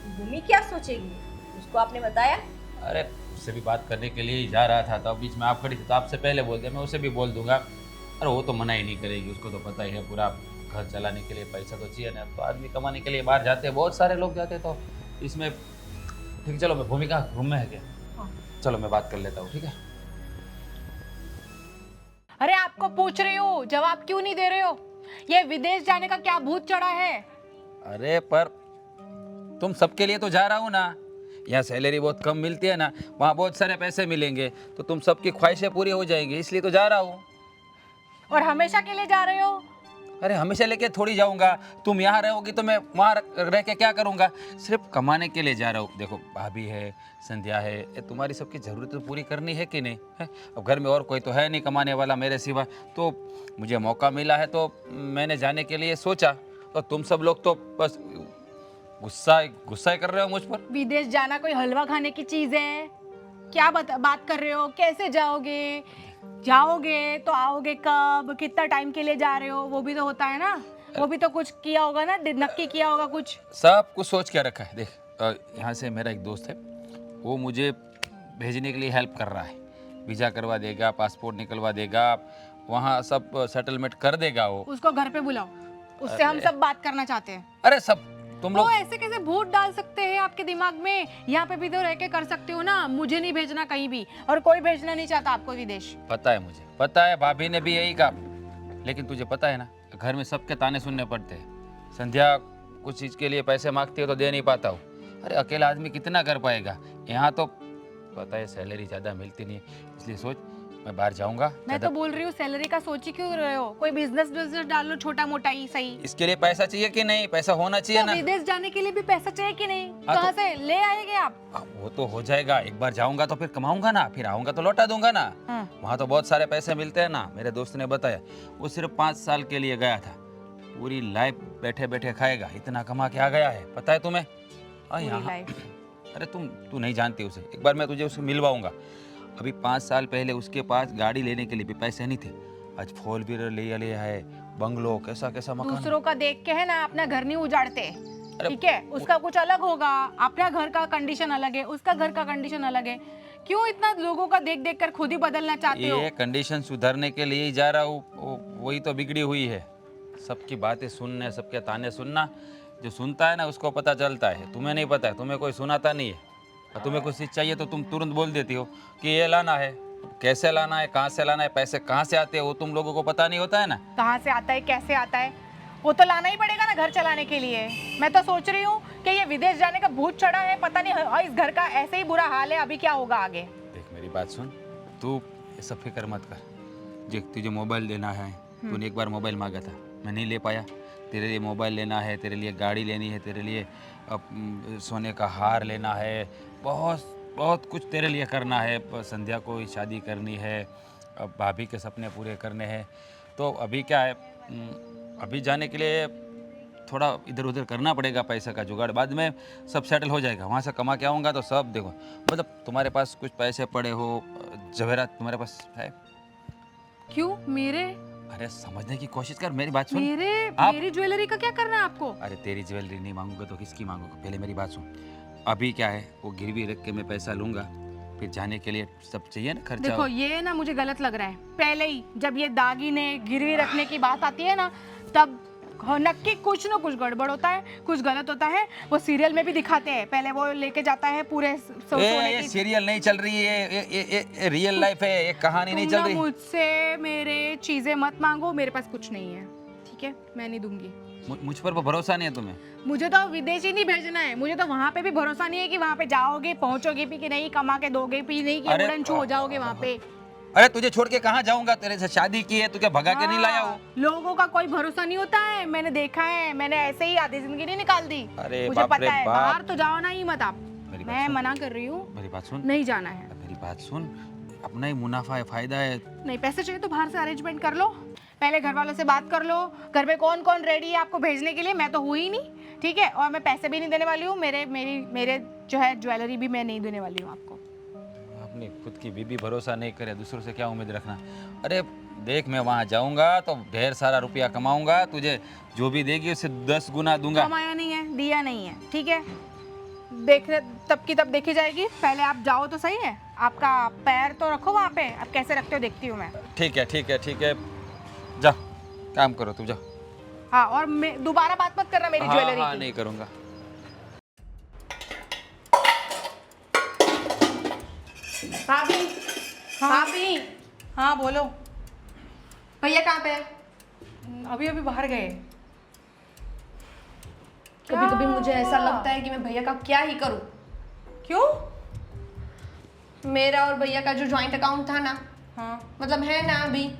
भूमि क्या सोचेगी, उसको आपने बताया? अरे उससे भी बात करने के लिए ही जा रहा था, तो बीच में आप खड़ी थी तो आपसे पहले बोल दिया, मैं उसे भी बोल दूंगा। अरे वो तो मना ही नहीं करेगी, उसको तो पता ही है पूरा घर चलाने के लिए पैसा तो चाहिए ना। तो आदमी कमाने के लिए बाहर जाते हैं, बहुत सारे लोग जाते हैं, तो इसमें ठीक। चलो मैं भूमिका रूम में है क्या? हाँ। चलो मैं बात कर लेता हूँ, ठीक है? अरे आपको पूछ रही हूँ, जवाब क्यों नहीं दे रहे हो? ये विदेश जाने का क्या भूत चढ़ा है? अरे पर तुम सबके लिए तो जा रहा हूँ ना, यहाँ सैलरी बहुत कम मिलती है ना, वहाँ बहुत सारे पैसे मिलेंगे, तो तुम सबकी ख्वाहिशें पूरी हो जाएंगी, इसलिए तो जा रहा हूँ। और हमेशा के लिए जा रहे हो? अरे हमेशा लेके थोड़ी जाऊंगा, तुम यहाँ रहोगी तो मैं वहाँ रह के क्या करूंगा? सिर्फ कमाने के लिए जा रहा हूँ। देखो भाभी है, संध्या है, ये तुम्हारी सबकी ज़रूरत तो पूरी करनी है कि नहीं है? अब घर में और कोई तो है नहीं कमाने वाला मेरे सिवा, तो मुझे मौका मिला है तो मैंने जाने के लिए सोचा। और तुम सब लोग तो बस गुस्सा कर रहे हो मुझ पर। विदेश जाना कोई हलवा खाने की चीज है? क्या बात कर रहे हो? कैसे जाओगे? जाओगे तो आओगे कब? कितना टाइम के लिए जा रहे हो? वो भी तो होता है ना, वो भी तो कुछ किया होगा ना, नक्की किया होगा कुछ। सब कुछ सोच के रखा है। देख यहाँ से मेरा एक दोस्त है, वो मुझे भेजने के लिए हेल्प कर रहा है, वीज़ा करवा देगा, पासपोर्ट निकलवा देगा, वहाँ सब सेटलमेंट कर देगा वो। उसको घर पे बुलाओ, उससे हम सब बात करना चाहते हैं। अरे सब तुम वो लोग ऐसे कैसे भूत डाल सकते हैं आपके दिमाग में? यहाँ पे भी तो रह के कर सकते हो ना। मुझे नहीं भेजना कहीं भी, और कोई भेजना नहीं चाहता आपको विदेश। पता है, मुझे पता है, भाभी ने भी यही कहा, लेकिन तुझे पता है ना, घर में सबके ताने सुनने पड़ते हैं। संध्या कुछ चीज़ के लिए पैसे मांगती है तो दे नहीं पाता हूँ। अरे अकेला आदमी कितना कर पाएगा? यहाँ तो पता है सैलरी ज़्यादा मिलती नहीं है, इसलिए सोच मैं बाहर जाऊँगा। मैं तो बोल रही हूँ सैलरी का सोच ही क्यों रहे हो? कोई बिजनेस डाल लो, छोटा मोटा ही सही। इसके लिए पैसा चाहिए कि नहीं? पैसा होना चाहिए तो ना। विदेश जाने के लिए भी पैसा चाहिए कि नहीं? हाँ, कहाँ तो- से ले आएंगे आप? वो तो हो जाएगा, एक बार जाऊंगा तो फिर कमाऊंगा ना, फिर आऊंगा तो लौटा दूंगा ना। हाँ। वहाँ तो बहुत सारे पैसे मिलते हैं ना। मेरे दोस्त ने बताया, वो सिर्फ 5 साल के लिए गया था, पूरी लाइफ बैठे बैठे खाएगा, इतना कमा के आ गया है, पता है तुम्हें? पूरी यहाँ लाइफ। अरे तू नहीं जानती उसे, एक बार मैं तुझे उससे मिलवाऊंगा। अभी 5 साल पहले उसके पास गाड़ी लेने के लिए भी पैसे नहीं थे, आज 4 व्हीलर ले लिया है, बंगलो, कैसा कैसा मकान। दूसरों का देख के है ना अपना घर नहीं उजाड़ते, अरे ठीक है? उसका कुछ अलग होगा, अपना घर का कंडीशन अलग है, उसका घर का कंडीशन अलग है। क्यों इतना लोगों का देख देख कर खुद ही बदलना चाहते हो? ये कंडीशन सुधरने के लिए ही जा रहा हूँ, वही तो बिगड़ी हुई है। सबकी बातें सुनना, सबके ताने सुनना, जो सुनता है ना उसको पता चलता है, तुम्हें नहीं पता है, तुम्हें कोई सुनाता नहीं है। और तुम्हें कुछ चीज़ चाहिए तो तुम तुरंत बोल देती हो कि ये लाना है, कैसे लाना है, कहाँ से लाना है, पैसे कहाँ से आते हैं, वो तुम लोगों को पता नहीं होता है ना। कहाँ से आता है, कैसे आता है, वो तो लाना ही पड़ेगा ना घर चलाने के लिए। मैं तो सोच रही हूँ कि ये विदेश जाने का भूत चढ़ा है, पता नहीं इस घर का ऐसे ही बुरा हाल है, अभी क्या होगा आगे। देख मेरी बात सुन, तू ये सब फिक्र मत कर। देख तुझे मोबाइल लेना है, तूने एक बार मोबाइल मांगा था, मैं नहीं ले पाया। तेरे लिए मोबाइल लेना है, तेरे लिए गाड़ी लेनी है, तेरे लिए सोने का हार लेना है, बहुत बहुत कुछ तेरे लिए करना है। संध्या को शादी करनी है, अब भाभी के सपने पूरे करने हैं। तो अभी क्या है, अभी जाने के लिए थोड़ा इधर उधर करना पड़ेगा, पैसे का जुगाड़, बाद में सब सेटल हो जाएगा। वहाँ से कमा के आऊँगा तो सब देखो, मतलब तुम्हारे पास कुछ पैसे पड़े हो, जवेरात तुम्हारे पास है? क्यों मेरे? अरे समझने की कोशिश कर, मेरी बात सुन। मेरी ज्वेलरी का क्या करना है आपको? अरे तेरी ज्वेलरी नहीं मांगूंगा तो किसकी मांगूंगा? पहले मेरी बात सुन। अभी क्या है, वो गिरवी रख के मैं पैसा लूंगा, फिर जाने के लिए सब चाहिए ना खर्चा। देखो ये ना मुझे गलत लग रहा है। पहले ही जब ये दागीने गिरवी रखने की बात आती है ना, तब नक्की कुछ ना कुछ गड़बड़ होता है, कुछ गलत होता है। वो सीरियल में भी दिखाते हैं, पहले वो लेके जाता है पूरे सोने ये की। सीरियल नहीं चल रही है, ये रियल लाइफ है, ये कहानी नहीं चल रही। मुझसे मेरे चीजें मत मांगो, मेरे पास कुछ नहीं है, ठीक है? मैं नहीं दूंगी। मुझ पर भरोसा नहीं है तुम्हें? मुझे तो विदेश ही नहीं भेजना है, मुझे तो वहाँ पे भी भरोसा नहीं है कि वहाँ पे जाओगे, पहुँचोगे भी कि नहीं, कमा के दोगे भी नहीं, कि उड़न छू हो जाओगे वहाँ पे। अरे तुझे छोड़ के कहाँ जाऊंगा? तेरे से शादी की है, तू क्या भगा के नहीं लाया हो? लोगों का कोई भरोसा नहीं होता है, मैंने देखा है, मैंने ऐसे ही आधी जिंदगी नहीं निकाल दी। अरे मुझे बाप रे पता है, बाप। बाहर तो जाओ ना ही मत आप। मेरी बात मैं सुन। मना कर रही हूँ, मेरी बात सुन, नहीं जाना है। मेरी बात सुन, अपना ही मुनाफा है, फायदा है। नहीं, पैसे चाहिए तो बाहर से अरेंजमेंट कर लो, पहले घर वालों से बात कर लो, घर में कौन कौन रेडी है आपको भेजने के लिए। मैं तो हुई ही नहीं, ठीक है? और मैं पैसे भी नहीं देने वाली हूँ, मेरे जो है ज्वेलरी भी मैं नहीं देने वाली हूँ आपको। अपनी खुद की बीबी भरोसा नहीं करे, दूसरों से क्या उम्मीद रखना। अरे देख, मैं वहाँ जाऊँगा तो ढेर सारा रुपया कमाऊँगा, तुझे जो भी देगी उससे 10 गुना दूंगा। कमाया नहीं है, दिया नहीं है, ठीक है? देखने तब की तब देखी जाएगी, पहले आप जाओ तो सही है। आपका पैर तो रखो वहाँ पे, आप कैसे रखते हो देखती हूँ मैं। ठीक है ठीक है ठीक है, जा काम करो, तू जा। हाँ, और दोबारा बात मत करना मेरी ज्वेलरी हाँ, की। नहीं करूँगा। भाभी, भाभी, हाँ बोलो। भैया कहाँ पे है? अभी अभी बाहर गए। कभी कभी मुझे ऐसा लगता है कि मैं भैया का क्या ही करूं। क्यों? मेरा और भैया का जो जॉइंट अकाउंट था ना, हाँ, मतलब है ना अभी,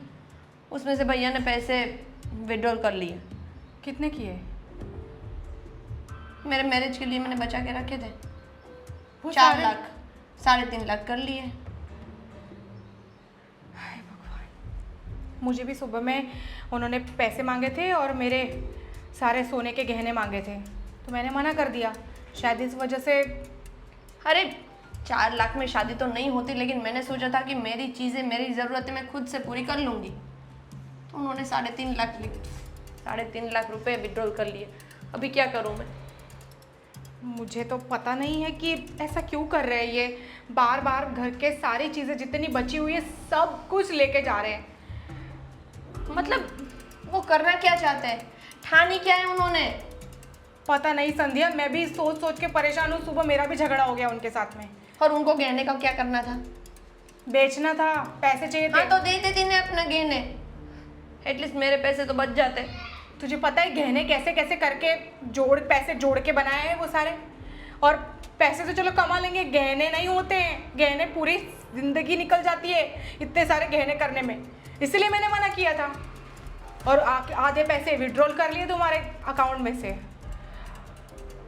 उसमें से भैया ने पैसे विड्रॉल कर लिए। कितने किए? मेरे मैरिज के लिए मैंने बचा के रखे थे वो 4 सारे? लाख, 3.5 लाख कर लिए। मुझे भी सुबह में उन्होंने पैसे मांगे थे और मेरे सारे सोने के गहने मांगे थे, तो मैंने मना कर दिया। शायद इस वजह से। अरे 4 लाख में शादी तो नहीं होती, लेकिन मैंने सोचा था कि मेरी चीज़ें, मेरी ज़रूरतें मैं खुद से पूरी कर लूँगी, तो उन्होंने 3.5 लाख रुपए विड्रॉल कर लिए। अभी क्या करूँ मैं? मुझे तो पता नहीं है कि ऐसा क्यों कर रहे हैं ये। बार बार घर के सारी चीज़ें जितनी बची हुई है सब कुछ लेके जा रहे हैं। मतलब वो करना क्या चाहते हैं? ठानी क्या है उन्होंने? पता नहीं संध्या, मैं भी सोच सोच के परेशान हूँ। सुबह मेरा भी झगड़ा हो गया उनके साथ में। और उनको गहने का क्या करना था? बेचना था, पैसे चाहिए थे। हाँ तो दे देती ने अपना गहने, एटलीस्ट मेरे पैसे तो बच जाते। तुझे पता है गहने कैसे कैसे करके पैसे जोड़ के बनाए हैं वो सारे। और पैसे तो चलो कमा लेंगे, गहने नहीं होते हैं। गहने पूरी जिंदगी निकल जाती है इतने सारे गहने करने में, इसलिए मैंने मना किया था। और आधे पैसे विड्रॉल कर लिए तुम्हारे अकाउंट में से।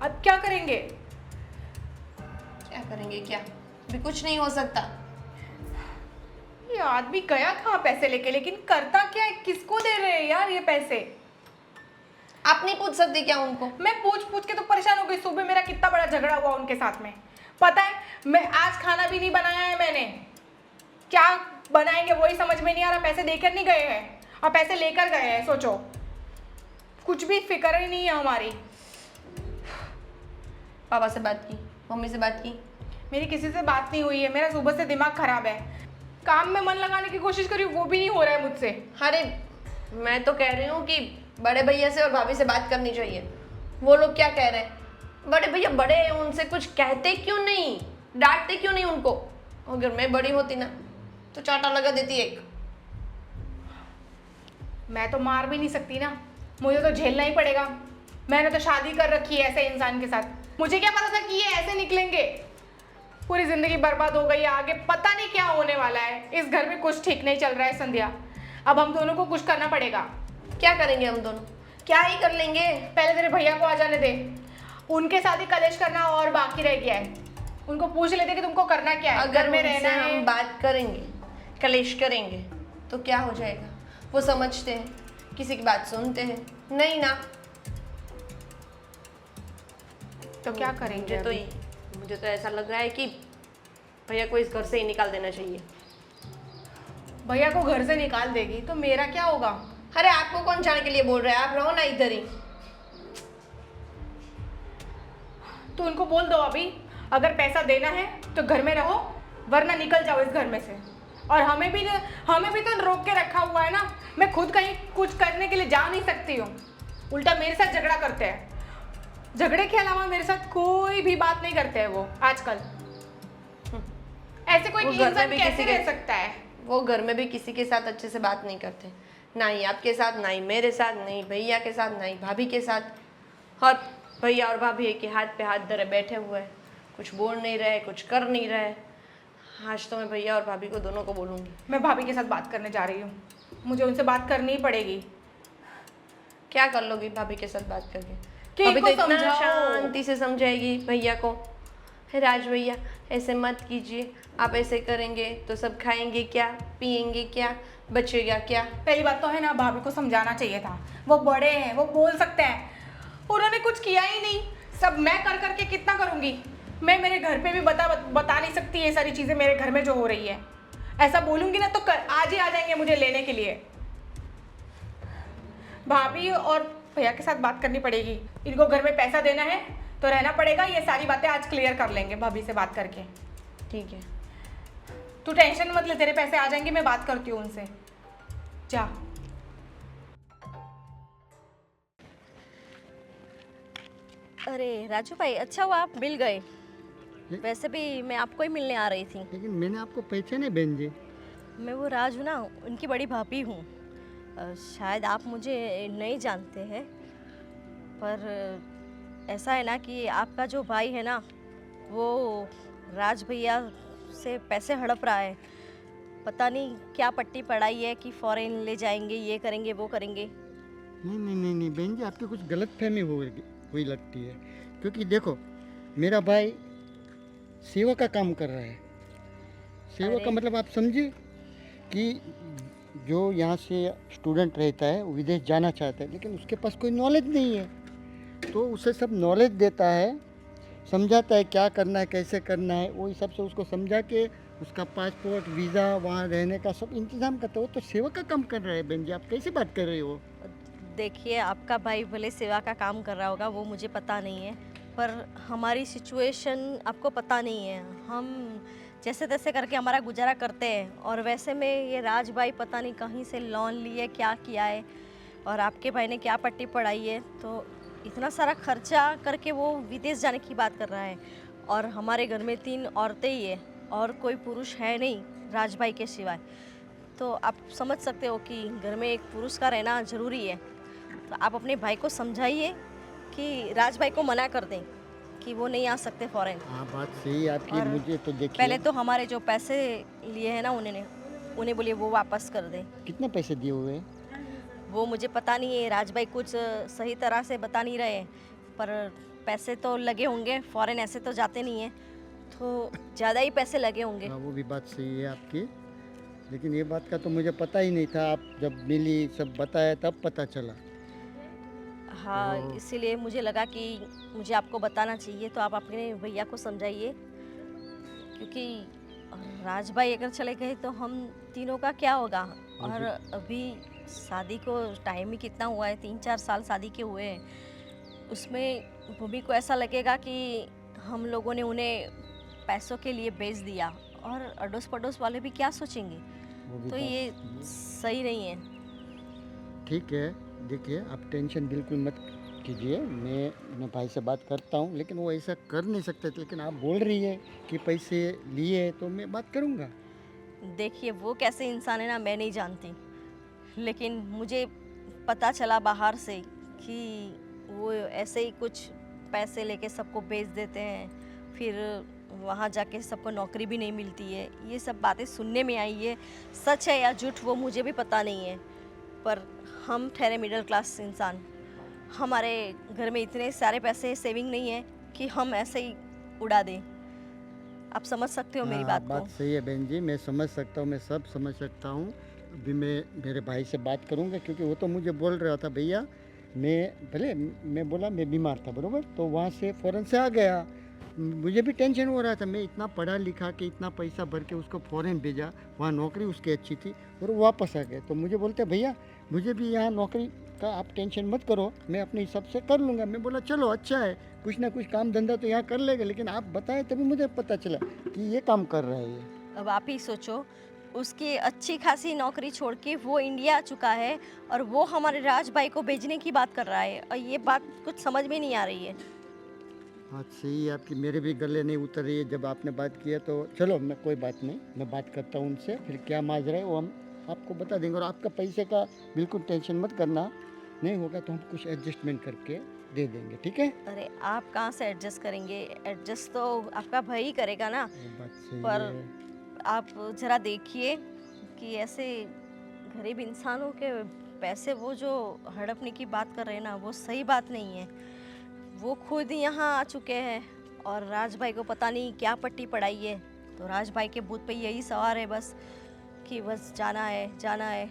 अब क्या करेंगे? क्या करेंगे? क्या अभी कुछ नहीं हो सकता। ये आदमी गया कहाँ पैसे लेके, लेकिन करता क्या है? किसको दे रहे हैं यार ये पैसे? आप नहीं पूछ सकती क्या उनको? मैं पूछ पूछ के तो परेशान हो गई। सुबह मेरा कितना बड़ा झगड़ा हुआ उनके साथ में, पता है? मैं आज खाना भी नहीं बनाया है मैंने। क्या बनाएंगे वही समझ में नहीं आ रहा। पैसे देकर नहीं गए हैं और पैसे लेकर गए हैं। सोचो, कुछ भी फिक्र ही नहीं है हमारी। पापा से बात की, मम्मी से बात की? मेरी किसी से बात नहीं हुई है। मेरा सुबह से दिमाग खराब है। काम में मन लगाने की कोशिश करी, वो भी नहीं हो रहा है मुझसे। अरे मैं तो कह रही हूँ कि बड़े भैया से और भाभी से बात करनी चाहिए। वो लोग क्या कह रहे हैं? बड़े भैया बड़े हैं, उनसे कुछ कहते क्यों नहीं, डांटते क्यों नहीं उनको? अगर मैं बड़ी होती ना तो चाटा लगा देती एक। मैं तो मार भी नहीं सकती ना, मुझे तो झेलना ही पड़ेगा। मैंने तो शादी कर रखी है ऐसे इंसान के साथ। मुझे क्या पता था कि ये ऐसे निकलेंगे। पूरी जिंदगी बर्बाद हो गई। आगे पता नहीं क्या होने वाला है। इस घर में कुछ ठीक नहीं चल रहा है संध्या। अब हम दोनों को कुछ करना पड़ेगा। क्या करेंगे हम दोनों? क्या ही कर लेंगे? पहले तेरे भैया को आ जाने दे। उनके साथ ही कलेश करना और बाकी रह गया है। उनको पूछ लेते कि तुमको करना क्या है। अगर घर में उनसे रहना है। हम बात करेंगे, कलेश करेंगे, तो क्या हो जाएगा? वो समझते हैं, किसी की बात सुनते हैं नहीं ना। तो क्या करेंगे? मुझे तो ऐसा लग रहा है कि भैया को इस घर से ही निकाल देना चाहिए। भैया को घर से निकाल देगी तो मेरा क्या होगा? अरे आपको कौन जाने के लिए बोल रहा है? आप रहो ना इधर ही। तो उनको बोल दो अभी, अगर पैसा देना है तो घर में रहो, वरना निकल जाओ इस घर में से। और हमें भी तो रोक के रखा हुआ है ना। मैं खुद कहीं कुछ करने के लिए जा नहीं सकती हूँ। उल्टा मेरे साथ झगड़ा करते हैं। झगड़े के अलावा मेरे साथ कोई भी बात नहीं करते हैं वो आजकल। ऐसे कोई वो घर में इंसान भी कैसे किसी के- रह सकता है? वो घर में भी किसी के साथ अच्छे से बात नहीं करते, ना ही आपके साथ, ना ही मेरे साथ, नहीं भैया के साथ, ना ही भाभी के साथ। और भैया और भाभी एक ही हाथ पे हाथ धरे बैठे हुए हैं, कुछ बोल नहीं रहे, कुछ कर नहीं रहे। आज तो मैं भैया और भाभी को दोनों को बोलूँगी। मैं भाभी के साथ बात करने जा रही हूँ। मुझे उनसे बात करनी ही पड़ेगी। क्या कर लोगी भाभी के साथ बात करके? कि अभी तो इनको इतना समझाओ। शांति से समझाएगी भैया को, हे राज भैया ऐसे मत कीजिए, आप ऐसे करेंगे तो सब खाएंगे क्या, पिएंगे क्या, बचेगा क्या? पहली बात तो है ना, भाभी को समझाना चाहिए था। वो बड़े हैं, वो बोल सकते हैं। उन्होंने कुछ किया ही नहीं। सब मैं कर करके कितना करूँगी? मैं मेरे घर पे भी बता नहीं सकती ये सारी चीज़ें मेरे घर में जो हो रही है। ऐसा बोलूँगी ना तो आज ही आ जाएंगे मुझे लेने के लिए। भाभी और भैया के साथ बात करनी पड़ेगी। इनको घर में पैसा देना है तो रहना पड़ेगा। ये सारी बातें आज क्लियर कर लेंगे भाभी से बात करके। ठीक है। तू टेंशन मत ले, तेरे पैसे आ जाएंगे। मैं बात करती हूँ उनसे। जा। अरे राजू भाई, अच्छा हुआ आप मिल गए। वैसे भी मैं आपको ही मिलने आ रही थी। लेकिन मैंने आपको पहचाने बहन जी। मैं वो राजू ना, उनकी बड़ी भाभी हूँ। शायद आप मुझे नहीं जानते हैं, पर ऐसा है ना कि आपका जो भाई है ना, वो राज भैया से पैसे हड़प रहा है। पता नहीं क्या पट्टी पड़ाई है कि फॉरेन ले जाएंगे, ये करेंगे वो करेंगे। नहीं नहीं नहीं नहीं बहन जी, आपकी कुछ गलत फहमी हुई लगती है। क्योंकि देखो, मेरा भाई सेवा का काम कर रहा है। सेवा का अरे। मतलब आप समझे कि जो यहाँ से स्टूडेंट रहता है वो विदेश जाना चाहता है, लेकिन उसके पास कोई नॉलेज नहीं है, तो उसे सब नॉलेज देता है, समझाता है क्या करना है, कैसे करना है, वो हिसाब से उसको समझा के उसका पासपोर्ट, वीज़ा, वहाँ रहने का सब इंतज़ाम करता है। वो तो सेवा का काम कर रहा है बहन जी, आप कैसे बात कर रहे हो? देखिए, आपका भाई भले सेवा का काम कर रहा होगा, वो मुझे पता नहीं है, पर हमारी सिचुएशन आपको पता नहीं है। हम जैसे तैसे करके हमारा गुजारा करते हैं, और वैसे में ये राज भाई पता नहीं कहीं से लोन लिए, क्या किया है, और आपके भाई ने क्या पट्टी पढ़ाई है, तो इतना सारा खर्चा करके वो विदेश जाने की बात कर रहा है। और हमारे घर में 3 औरतें ही है और कोई पुरुष है नहीं राज भाई के सिवाय। तो आप समझ सकते हो कि घर में एक पुरुष का रहना ज़रूरी है। तो आप अपने भाई को समझाइए कि राज भाई को मना कर दें कि वो नहीं आ सकते फॉरेन। हाँ, बात सही है आपकी। और मुझे तो देखिए, पहले तो हमारे जो पैसे लिए हैं ना उन्हें बोलिए वो वापस कर दें। कितने पैसे दिए हुए हैं? वो मुझे पता नहीं है, राज भाई कुछ सही तरह से बता नहीं रहे, पर पैसे तो लगे होंगे, फॉरेन ऐसे तो जाते नहीं हैं, तो ज़्यादा ही पैसे लगे होंगे। हाँ, वो भी बात सही है आपकी, लेकिन ये बात का तो मुझे पता ही नहीं था। आप जब मिली, सब बताया, तब पता चला। हाँ, तो- इसीलिए मुझे लगा कि मुझे आपको बताना चाहिए, तो आप अपने भैया को समझाइए, क्योंकि राज भाई अगर चले गए तो हम तीनों का क्या होगा। और अभी शादी को टाइम ही कितना हुआ है, 3-4 साल शादी के हुए हैं। उसमें भूमि को ऐसा लगेगा कि हम लोगों ने उन्हें पैसों के लिए बेच दिया, और अड़ोस पड़ोस वाले भी क्या सोचेंगे। वो भी तो बात ये सही है। सही नहीं है। ठीक है, देखिए आप टेंशन बिल्कुल मत कीजिए, मैं अपने भाई से बात करता हूँ, लेकिन वो ऐसा कर नहीं सकते थे। लेकिन आप बोल रही है कि पैसे लिए, तो मैं बात करूँगा। देखिए, वो कैसे इंसान है ना, मैं नहीं जानती, लेकिन मुझे पता चला बाहर से कि वो ऐसे ही कुछ पैसे लेके सबको बेच देते हैं, फिर वहाँ जाके सबको नौकरी भी नहीं मिलती है। ये सब बातें सुनने में आई है, सच है या झूठ वो मुझे भी पता नहीं है, पर हम ठहरे मिडिल क्लास इंसान, हमारे घर में इतने सारे पैसे सेविंग नहीं है कि हम ऐसे ही उड़ा दें। आप समझ सकते हो मेरी हाँ, बात बात को। सही है बहन जी, मैं समझ सकता हूँ, मैं सब समझ सकता हूँ। अभी मैं मेरे भाई से बात करूँगा, क्योंकि वो तो मुझे बोल रहा था, भैया मैं बोला मैं बीमार था, बरोबर, तो वहाँ से फ़ौरन से आ गया। मुझे भी टेंशन हो रहा था, मैं इतना पढ़ा लिखा के इतना पैसा भर के उसको फ़ौरन भेजा, वहाँ नौकरी उसकी अच्छी थी, और वो वापस आ गए। तो मुझे बोलते, भैया मुझे भी यहाँ नौकरी का आप टेंशन मत करो, मैं अपने हिसाब से कर लूँगा। मैं बोला चलो अच्छा है, कुछ ना कुछ काम धंधा तो यहाँ कर लेगा, लेकिन आप बताए तभी मुझे पता चला कि ये काम कर रहा है ये। अब आप ही सोचो, उसकी अच्छी खासी नौकरी छोड़ के वो इंडिया आ चुका है, और वो हमारे राज भाई को भेजने की बात कर रहा है, और ये बात कुछ समझ में नहीं आ रही है। हाँ सही है आपकी, मेरे भी गले नहीं उतर रही है जब आपने बात किया। तो चलो, मैं कोई बात नहीं, मैं बात करता हूँ उनसे, फिर क्या माजरा है वो हम आपको बता देंगे। और आपका पैसे का बिल्कुल टेंशन मत करना, नहीं होगा तो हम कुछ एडजस्टमेंट करके दे देंगे, ठीक है? अरे आप कहाँ से एडजस्ट करेंगे, एडजस्ट तो आपका भाई ही करेगा ना। वो बात सही पर है। आप ज़रा देखिए कि ऐसे गरीब इंसानों के पैसे वो जो हड़पने की बात कर रहे हैं ना, वो सही बात नहीं है। वो खुद यहाँ आ चुके हैं, और राज भाई को पता नहीं क्या पट्टी पड़ाई है, तो राज भाई के बूथ पे यही सवार है बस कि बस जाना है।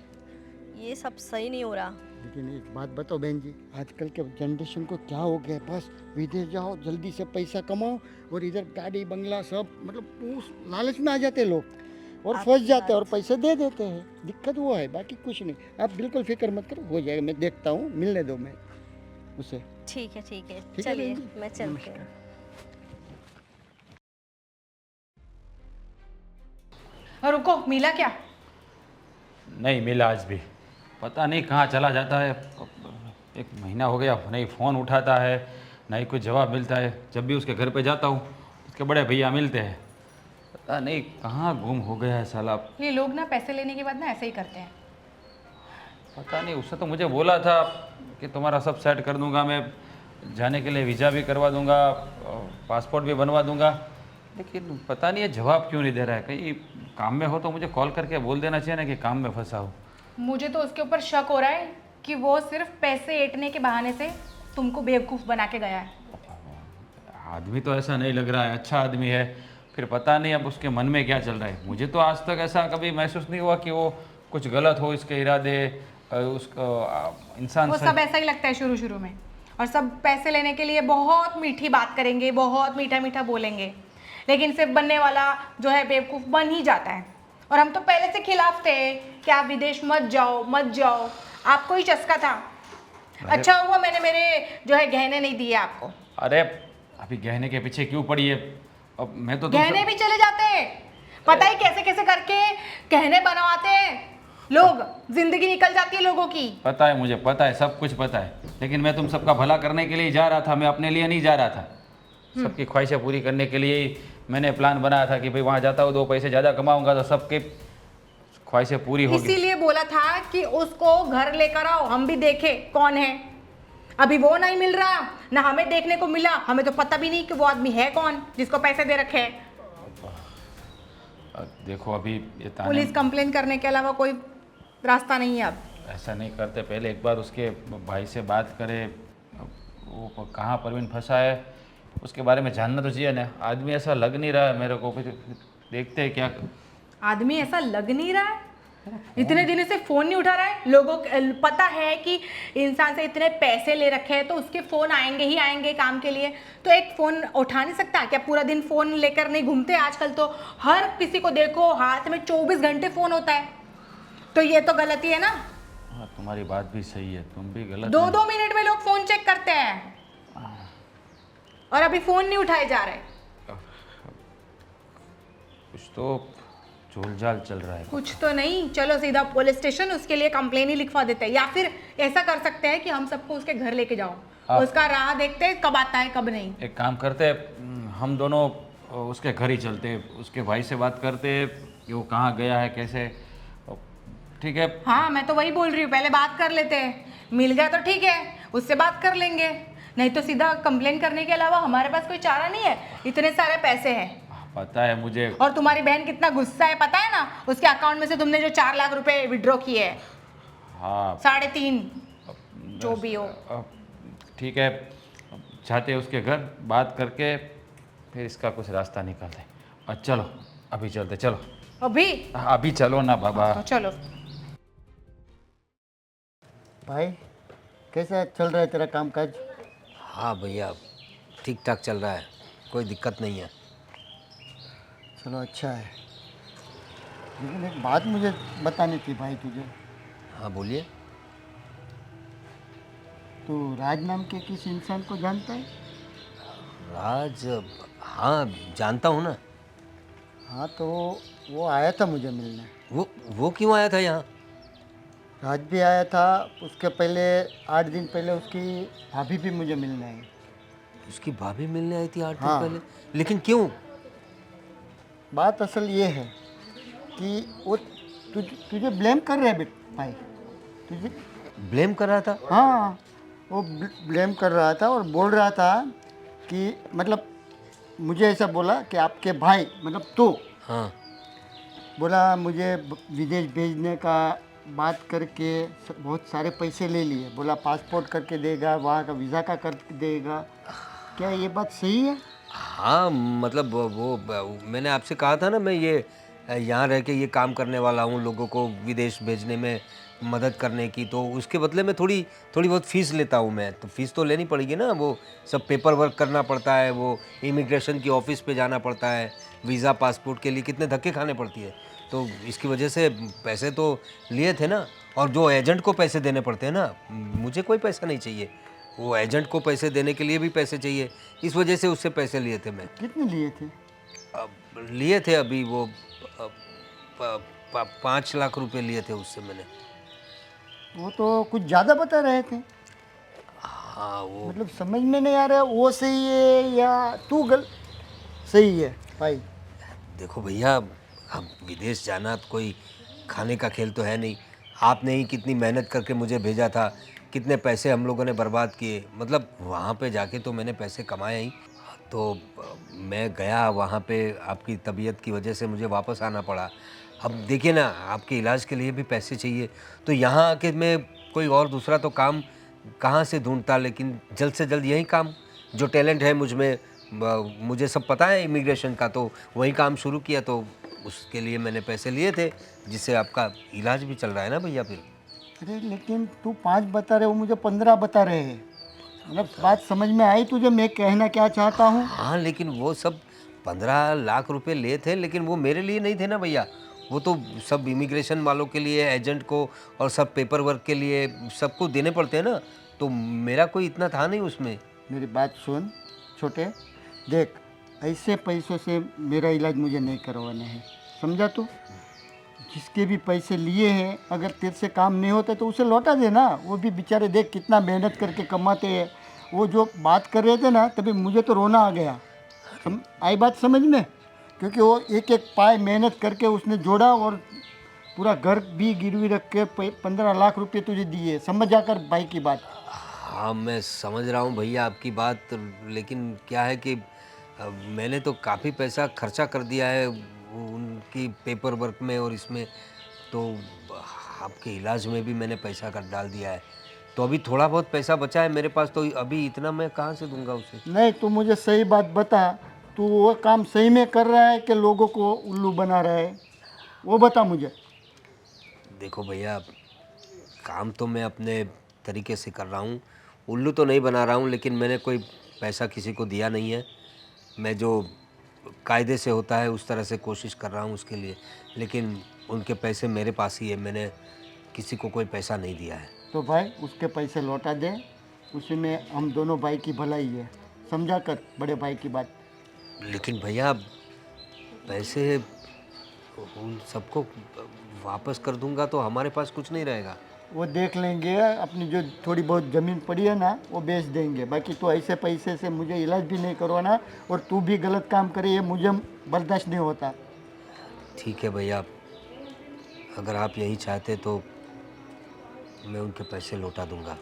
ये सब सही नहीं हो रहा। लेकिन एक बात बताओ बहन जी, आजकल के जनरेशन को क्या हो गया, बस विदेश जाओ, जल्दी से पैसा कमाओ, और इधर गाड़ी बंगला सब, मतलब उस लालच में आ जाते हैं लोग और आपकी फंस जाते हैं और बात- पैसे दे देते हैं। दिक्कत वो है, बाकी कुछ नहीं। आप बिल्कुल फिक्र मत करो, हो जाएगा, मैं देखता हूँ, मिलने दो मैं उसे। ठीक है ठीक है चलिए, बहन जी, मैं चलती हूँ। और रुको, मिला क्या? नहीं मिला आज भी, पता नहीं कहाँ चला जाता है। 1 महीना हो गया, नहीं फ़ोन उठाता है, नहीं कोई जवाब मिलता है। जब भी उसके घर पे जाता हूँ, उसके बड़े भैया मिलते हैं, पता नहीं कहाँ गुम हो गया है साला। ये लोग ना पैसे लेने के बाद ना ऐसे ही करते हैं। पता नहीं, उसने तो मुझे बोला था कि तुम्हारा सब सेट कर दूंगा, मैं जाने के लिए वीज़ा भी करवा दूंगा, पासपोर्ट भी बनवा दूंगा, लेकिन पता नहीं ये जवाब क्यों नहीं दे रहा है। कहीं काम में हो तो मुझे कॉल करके बोल देना चाहिए ना कि काम में फंसा हो। मुझे तो उसके ऊपर शक हो रहा है कि वो सिर्फ पैसे ऐंठने के बहाने से तुमको बेवकूफ़ बना के गया है। आदमी तो ऐसा नहीं लग रहा है, अच्छा आदमी है, फिर पता नहीं अब उसके मन में क्या चल रहा है। मुझे तो आज तक ऐसा कभी महसूस नहीं हुआ कि वो कुछ गलत हो, इसके इरादे उसको इंसान वो सब ऐसा ही लगता है शुरू शुरू में, और सब पैसे लेने के लिए बहुत मीठी बात करेंगे, बहुत मीठा मीठा बोलेंगे, लेकिन सिर्फ बनने वाला जो है बेवकूफ़ बन ही जाता है। और हम तो पहले से खिलाफ थे कि आप विदेश मत जाओ मत जाओ, आपको ही चस्का था। अच्छा हुआ मैंने मेरे जो है गहने नहीं दिए आपको। अरे अभी गहने के पीछे क्यों पड़ी है? अब मैं तो गहने भी चले जाते हैं, पता ही कैसे कैसे करके गहने बनवाते हैं लोग, जिंदगी निकल जाती है लोगों की। पता है, मुझे पता है, सब कुछ पता है, लेकिन मैं तुम सबका भला करने के लिए जा रहा था, मैं अपने लिए नहीं जा रहा था। सबकी ख्वाहिशें पूरी करने के लिए ही मैंने प्लान बनाया था कि भाई वहाँ जाता हूँ, 2 पैसे ज़्यादा कमाऊंगा तो सबके ख्वाहिशें पूरी होगी। इसीलिए बोला था कि उसको घर लेकर आओ, हम भी देखे कौन है। अभी वो नहीं मिल रहा, ना हमें देखने को मिला, हमें तो पता भी नहीं कि वो आदमी है कौन जिसको पैसे दे रखे हैं। देखो अभी ये ताने पुलिस कंप्लेन करने के अलावा कोई रास्ता नहीं है अब। ऐसा नहीं करते, पहले एक बार उसके भाई से बात करें, वो कहाँ परवीन फंसा है उसके बारे में जानना तो चाहिए ना। आदमी ऐसा लग नहीं रहा है मेरे को, फिर देखते हैं क्या। आदमी ऐसा लग नहीं रहा है, इतने दिन से फोन नहीं उठा रहा है। लोगों को पता है कि इंसान से इतने पैसे ले रखे हैं तो उसके फोन आएंगे ही आएंगे काम के लिए, तो एक फोन उठा नहीं सकता क्या? पूरा दिन फोन लेकर नहीं घूमते आजकल, तो हर किसी को देखो हाथ में 24 घंटे फोन होता है, तो ये तो गलती है ना। हाँ तुम्हारी बात भी सही है, तुम भी गलत 2-2 मिनट में लोग फोन चेक करते हैं और अभी फोन नहीं उठाए जा रहे। कुछ तो झोलझाल चल रहा है। कुछ तो नहीं, चलो सीधा पुलिस स्टेशन, उसके लिए कंप्लेन ही लिखवा देते हैं, या फिर ऐसा कर सकते हैं कि हम सबको उसके घर लेके जाओ, उसका राह देखते हैं कब आता है कब नहीं। एक काम करते हैं, हम दोनों उसके घर ही चलते हैं, उसके भाई से बात करते हैं कि वो कहाँ गया है कैसे। ठीक है? हाँ मैं तो वही बोल रही हूँ, पहले बात कर लेते हैं, मिल गया तो ठीक है, उससे बात कर लेंगे, नहीं तो सीधा कंप्लेन करने के अलावा हमारे पास कोई चारा नहीं है। इतने सारे पैसे हैं, पता है मुझे। और तुम्हारी बहन कितना गुस्सा है पता है ना, उसके अकाउंट में से तुमने जो 4 लाख रुपए विड्रॉ किए हैं। हाँ 3.5 जो भी हो। ठीक है, जाते हैं उसके घर, बात करके फिर इसका कुछ रास्ता निकालते हैं। और चलो अभी चलते, चलो अभी चलो ना बाबा। तो चलो। भाई कैसा चल रहा है तेरा काम काज? हाँ भैया, ठीक ठाक चल रहा है, कोई दिक्कत नहीं है। चलो अच्छा है, लेकिन एक बात मुझे बतानी थी भाई तुझे। हाँ बोलिए। तो राज नाम के किस इंसान को जानता है? राज? हाँ जानता हूँ ना। हाँ तो वो आया था मुझे मिलने। वो क्यों आया था यहाँ? राज भी आया था, उसके पहले 8 दिन पहले उसकी भाभी भी मुझे मिलने आई। उसकी भाभी मिलने आई थी 8 दिन हाँ। पहले? लेकिन क्यों? बात असल ये है कि वो तुझे ब्लेम कर रहे हैं भाई, तुझे ब्लेम कर रहा था? हाँ वो ब्लेम कर रहा था और बोल रहा था कि मतलब मुझे ऐसा बोला कि आपके भाई मतलब तू, हाँ। बोला मुझे विदेश भेजने का बात करके बहुत सारे पैसे ले लिए, बोला पासपोर्ट करके देगा, वहाँ का वीज़ा का कर देगा। क्या ये बात सही है? हाँ मतलब वो मैंने आपसे कहा था ना, मैं ये यहाँ रह के ये काम करने वाला हूँ, लोगों को विदेश भेजने में मदद करने की, तो उसके बदले में थोड़ी बहुत फ़ीस लेता हूँ मैं। तो फ़ीस तो लेनी पड़ेगी ना, वो सब पेपर वर्क करना पड़ता है, वो इमिग्रेशन की ऑफिस पे जाना पड़ता है, वीज़ा पासपोर्ट के लिए कितने धक्के खाने पड़ती है, तो इसकी वजह से पैसे तो लिए थे ना। और जो एजेंट को पैसे देने पड़ते हैं ना, मुझे कोई पैसा नहीं चाहिए, वो एजेंट को पैसे देने के लिए भी पैसे चाहिए, इस वजह से उससे पैसे लिए थे मैं। कितने लिए थे? लिए थे अभी वो 5 लाख रुपए लिए थे उससे मैंने। वो तो कुछ ज़्यादा बता रहे थे। हाँ वो मतलब समझ में नहीं आ रहा वो सही है या तू सही है भाई। देखो भैया, अब विदेश जाना तो कोई खाने का खेल तो है नहीं। आपने ही कितनी मेहनत करके मुझे भेजा था, कितने पैसे हम लोगों ने बर्बाद किए, मतलब वहाँ पे जाके तो मैंने पैसे कमाए ही। तो मैं गया वहाँ पे, आपकी तबीयत की वजह से मुझे वापस आना पड़ा। अब देखिए ना, आपके इलाज के लिए भी पैसे चाहिए, तो यहाँ आके मैं कोई और दूसरा तो काम कहाँ से ढूंढता, लेकिन जल्द से जल्द यही काम, जो टैलेंट है मुझ में, मुझे सब पता है इमिग्रेशन का, तो वही काम शुरू किया। तो उसके लिए मैंने पैसे लिए थे, जिससे आपका इलाज भी चल रहा है ना भैया फिर। अरे लेकिन तू 5 बता रहे, वो मुझे 15 बता रहे हैं। मतलब बात समझ में आई तुझे मैं कहना क्या चाहता हूँ? हाँ, लेकिन वो सब 15 लाख रुपए लिए थे, लेकिन वो मेरे लिए नहीं थे ना भैया। वो तो सब इमिग्रेशन वालों के लिए, एजेंट को, और सब पेपर वर्क के लिए सबको देने पड़ते हैं ना। तो मेरा कोई इतना था नहीं उसमें। मेरी बात सुन छोटे, देख ऐसे पैसों से मेरा इलाज मुझे नहीं करवाना है, समझा तू? जिसके भी पैसे लिए हैं, अगर तेरे से काम नहीं होता तो उसे लौटा देना। वो भी बेचारे देख कितना मेहनत करके कमाते हैं। वो जो बात कर रहे थे ना, तभी मुझे तो रोना आ गया। आई बात समझ में? क्योंकि वो एक एक पाए मेहनत करके उसने जोड़ा, और पूरा घर भी गिरवी रख के 15 लाख रुपए तुझे दिए। समझ जाकर भाई की बात। हाँ, मैं समझ रहा हूँ भैया आपकी बात, लेकिन क्या है कि मैंने तो काफ़ी पैसा खर्चा कर दिया है उनकी पेपर वर्क में और इसमें, तो आपके इलाज में भी मैंने पैसा कर डाल दिया है। तो अभी थोड़ा बहुत पैसा बचा है मेरे पास, तो अभी इतना मैं कहाँ से दूंगा उसे? नहीं, तू मुझे सही बात बता, तू वो काम सही में कर रहा है कि लोगों को उल्लू बना रहा है, वो बता मुझे। देखो भैया, काम तो मैं अपने तरीके से कर रहा हूँ, उल्लू तो नहीं बना रहा हूँ, लेकिन मैंने कोई पैसा किसी को दिया नहीं है। मैं जो कायदे से होता है उस तरह से कोशिश कर रहा हूँ उसके लिए, लेकिन उनके पैसे मेरे पास ही है, मैंने किसी को कोई पैसा नहीं दिया है। तो भाई उसके पैसे लौटा दे, उसी में हम दोनों भाई की भलाई है, समझा कर बड़े भाई की बात। लेकिन भैया पैसे उन सबको वापस कर दूंगा तो हमारे पास कुछ नहीं रहेगा। वो देख लेंगे, अपनी जो थोड़ी बहुत ज़मीन पड़ी है ना वो बेच देंगे। बाकी तो ऐसे पैसे से मुझे इलाज भी नहीं करवाना, और तू भी गलत काम करे ये मुझे बर्दाश्त नहीं होता। ठीक है भैया, अगर आप यही चाहते तो मैं उनके पैसे लौटा दूंगा।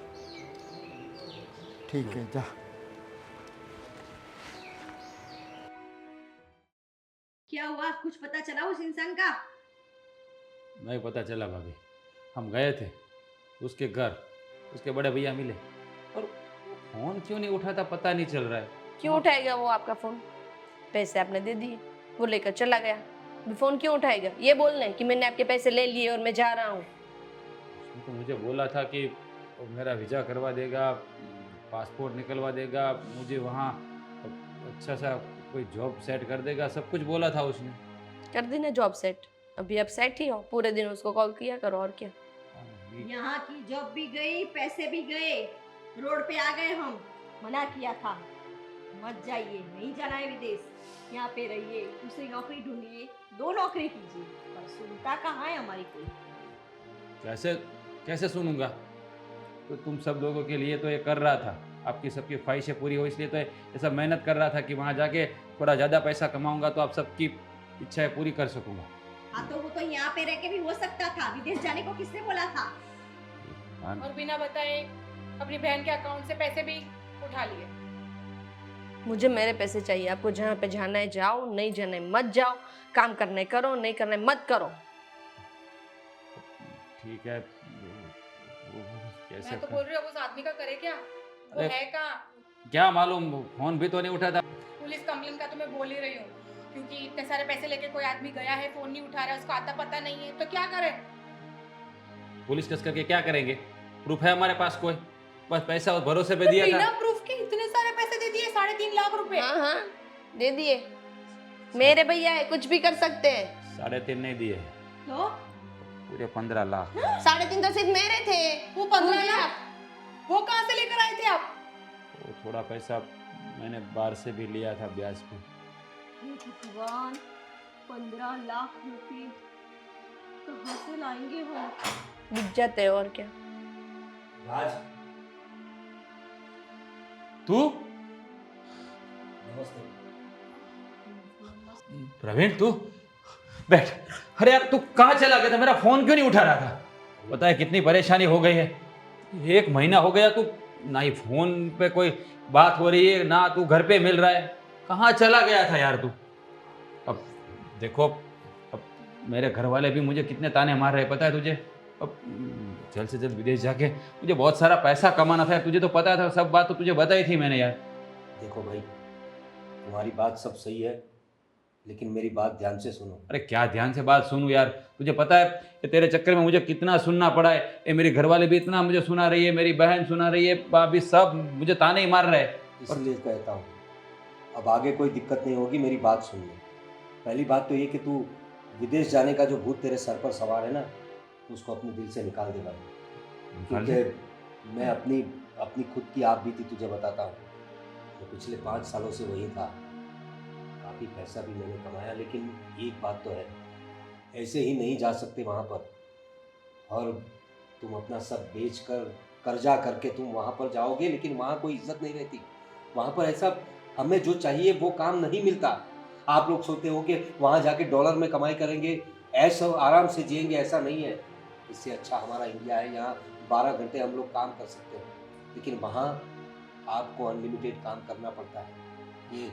ठीक है, जा। क्या हुआ, कुछ पता चला उस इंसान का? नहीं पता चला भाभी। हम गए थे उसके घर, उसके बड़े भैया मिले, और फोन क्यों नहीं उठाता पता नहीं चल रहा है। क्यों उठाएगा वो आपका फोन? पैसे आपने दे दिए, वो लेकर चला गया, अभी फोन क्यों उठाएगा? ये बोलना है कि मैंने आपके पैसे ले लिए और मैं जा रहा हूँ। उसने तो मुझे बोला था कि वो मेरा वीज़ा करवा देगा, पासपोर्ट निकलवा देगा, मुझे वहाँ अच्छा सा कोई जॉब सेट कर देगा, सब कुछ बोला था उसने। कर देना जॉब सेट, अभी आप सेट ही हो, पूरे दिन उसको कॉल किया करो, और क्या। यहाँ की जॉब भी गई, पैसे भी गए, रोड पे आ गए हम। मना किया था, मत जाइए, नहीं जाना है विदेश, यहाँ पे रहिए, दूसरी नौकरी ढूंढिए, 2 नौकरी कीजिए। पर सुनता कहाँ है हमारी कोई? कैसे कैसे सुनूंगा? तो तुम सब लोगों के लिए तो ये कर रहा था, आपकी सबकी ख्वाहिशें पूरी हो इसलिए तो ये सब मेहनत कर रहा था कि वहाँ जाके थोड़ा ज़्यादा पैसा कमाऊंगा तो आप सबकी इच्छाएं पूरी कर सकूंगा। हाँ, तो वो तो यहाँ पे रह के भी हो सकता था, विदेश जाने को किसने बोला था? और बिना बताए अपनी बहन के अकाउंट से पैसे भी उठा लिए। मुझे मेरे पैसे चाहिए, आपको जहाँ पे जाना है जाओ, नहीं जाना है मत जाओ, काम करना है करो, नहीं करना है मत करो। ठीक है, वो कैसे मैं तो बोल रही हूँ उस आदमी का करे क्या, वो अरे- है कहाँ? क्या मालूम, फोन भी तो नहीं उठाता। पुलिस कंप्लेन का तो मैं बोल ही रही हूँ, क्योंकि इतने सारे पैसे लेके कोई आदमी गया है, फोन नहीं उठा रहा है, उसको आता पता नहीं है, तो क्या करे? पुलिस केस करके क्या करेंगे? प्रूफ है हमारे पास कोई? बस पैसा और भरोसे पे तो दिया बिना था। प्रूफ के इतने सारे पैसे दे दिए, 3.5 लाख रुपए। हाँ हाँ दे दिए, मेरे भैया है, कुछ भी कर सकते हैं। 3.5 नहीं दिए, तो पूरे 15 लाख। 3.5 तो सिर्फ मेरे थे। वो 15 मुझे लाख वो कहाँ से लेकर आए थे आप? वो थोड़ा पैसा मैंने बाहर से भी लिया था ब्याज पे। हे भगवान, 15 लाख रुपए कहाँ से लाएंगे हम? बिक जाते हैं, और क्या। राज, तू? नमस्ते। प्रवीण, तू बैठ। अरे यार, तू कहाँ चला गया था? मेरा फोन क्यों नहीं उठा रहा था? पता है कितनी परेशानी हो गई है, 1 महीना हो गया, तू ना ही फोन पे कोई बात हो रही है, ना तू घर पे मिल रहा है। कहाँ चला गया था यार तू? अब देखो, अब मेरे घर वाले भी मुझे कितने ताने मार रहे हैं, पता है तुझे? अब जल्द से जल्द विदेश जाके मुझे बहुत सारा पैसा कमाना था यार। तुझे तो पता था, सब बात तो तुझे बताई थी मैंने यार। देखो भाई, तुम्हारी बात सब सही है, लेकिन मेरी बात ध्यान से सुनो। अरे क्या ध्यान से बात सुनूं यार, तुझे पता है कि तेरे चक्कर में मुझे कितना सुनना पड़ा है। ये मेरी घरवाले भी इतना मुझे सुना रही है, मेरी बहन सुना रही है, भाभी सब मुझे ताने ही मार रहे हैं। इसलिए कहता हूँ, अब आगे कोई दिक्कत नहीं होगी, मेरी बात सुन ले। पहली बात तो ये कि तू विदेश जाने का जो भूत तेरे सर पर सवार है ना, तो उसको अपने दिल से निकाल दे भाई। क्योंकि मैं अपनी खुद की आप बीती तुझे बताता हूँ। तो पिछले 5 सालों से वही था, काफ़ी पैसा भी मैंने कमाया, लेकिन एक बात तो है, ऐसे ही नहीं जा सकते वहाँ पर। और तुम अपना सब बेच कर कर्जा करके तुम वहाँ पर जाओगे, लेकिन वहाँ कोई इज्जत नहीं रहती। वहाँ पर ऐसा हमें जो चाहिए वो काम नहीं मिलता। आप लोग सोचते हो कि वहाँ जाके डॉलर में कमाई करेंगे, ऐसा आराम से जिएंगे, ऐसा नहीं है। इससे अच्छा हमारा इंडिया है, यहाँ 12 घंटे हम लोग काम कर सकते हैं, लेकिन वहाँ आपको अनलिमिटेड काम करना पड़ता है। ये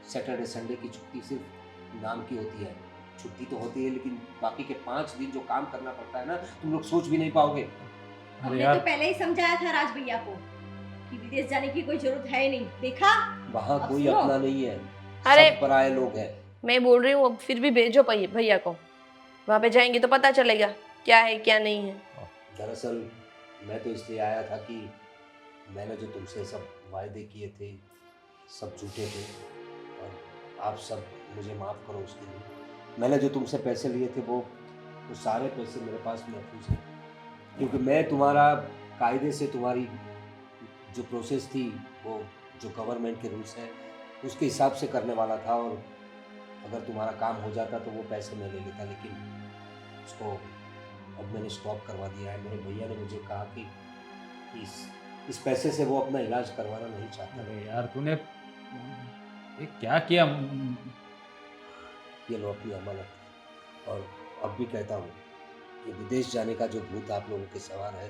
सैटरडे संडे की छुट्टी सिर्फ नाम की होती है, छुट्टी तो होती है, लेकिन बाकी के 5 दिन जो काम करना पड़ता है ना, तुम लोग सोच भी नहीं पाओगे। अरे हमने यार तो पहले ही समझाया था राज भैया को कि विदेश जाने की कोई जरूरत है ही नहीं। देखा, वहाँ अब कोई सुनो। अपना नहीं है, अरे! सब पराये लोग हैं। मैं बोल रही हूँ, अब फिर भी भेजो भैया को। वहाँ पे जाएंगे तो पता चलेगा क्या है क्या नहीं है। दरअसल मैं तो इसलिए आया था कि मैंने जो तुमसे सब वायदे किए थे सब झूठे थे, और आप सब मुझे माफ़ करो उसके लिए। मैंने जो तुमसे पैसे लिए थे वो सारे पैसे मेरे पास महफूज हैं, क्योंकि मैं तुम्हारा कायदे से तुम्हारी जो प्रोसेस थी, वो जो गवर्नमेंट के रूल्स हैं उसके हिसाब से करने वाला था। और अगर तुम्हारा काम हो जाता तो वो पैसे मैं ले लेता, लेकिन उसको अब मैंने स्टॉप करवा दिया है। मेरे भैया ने मुझे कहा कि इस पैसे से वो अपना इलाज करवाना नहीं चाहता। अरे यार तूने ये क्या किया? ये लो अपनी अमानत। और अब भी कहता हूँ, ये विदेश जाने का जो भूत आप लोगों के सवार है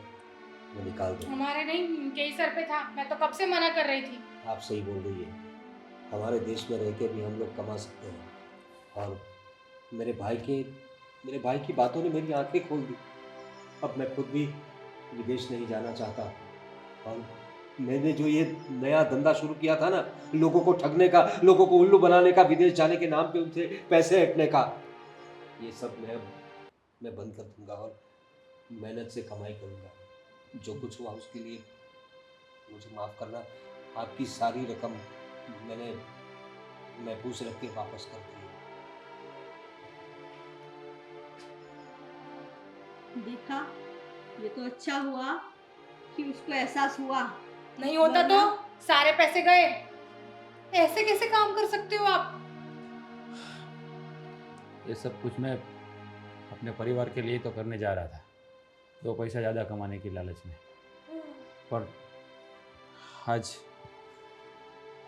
वो निकाल दो। हमारे नहीं, उनके ही सर पे था। मैं तो कब से मना कर रही थी। आप सही बोल रही है, हमारे देश में रह के भी हम लोग कमा सकते हैं। और मेरे भाई की बातों ने मेरी आंखें खोल दी। अब मैं खुद भी विदेश नहीं जाना चाहता। और मैंने जो ये नया धंधा शुरू किया था ना, लोगों को ठगने का, लोगों को उल्लू बनाने का, विदेश जाने के नाम पे उनसे पैसे हटने का, ये सब मैं बंद कर दूंगा और मेहनत से कमाई करूंगा। जो कुछ हुआ उसके लिए मुझे माफ़ करना। आपकी सारी रकम मैंने महफूज रख के वापस कर दी। देखा, ये तो अच्छा हुआ कि उसको एहसास हुआ। नहीं होता तो सारे पैसे गए। ऐसे कैसे काम कर सकते हो आप? ये सब कुछ मैं अपने परिवार के लिए तो करने जा रहा था, 2 पैसा ज़्यादा कमाने की लालच में। पर आज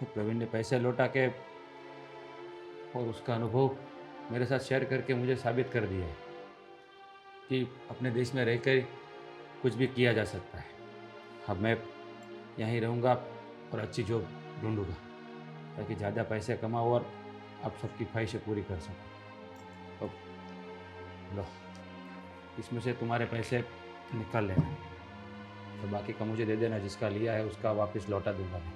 प्रवीण ने पैसे लौटा के और उसका अनुभव मेरे साथ शेयर करके मुझे साबित कर दिया है कि अपने देश में रहकर कुछ भी किया जा सकता है। अब मैं यहीं रहूँगा और अच्छी जॉब ढूंढूंगा ताकि ज़्यादा पैसे कमाऊँ और आप सबकी ख्वाहिशें पूरी कर सकूँ। तो लो, इसमें से तुम्हारे पैसे निकाल लेना, तो बाकी का मुझे दे देना। जिसका लिया है उसका वापस लौटा दूंगा मैं।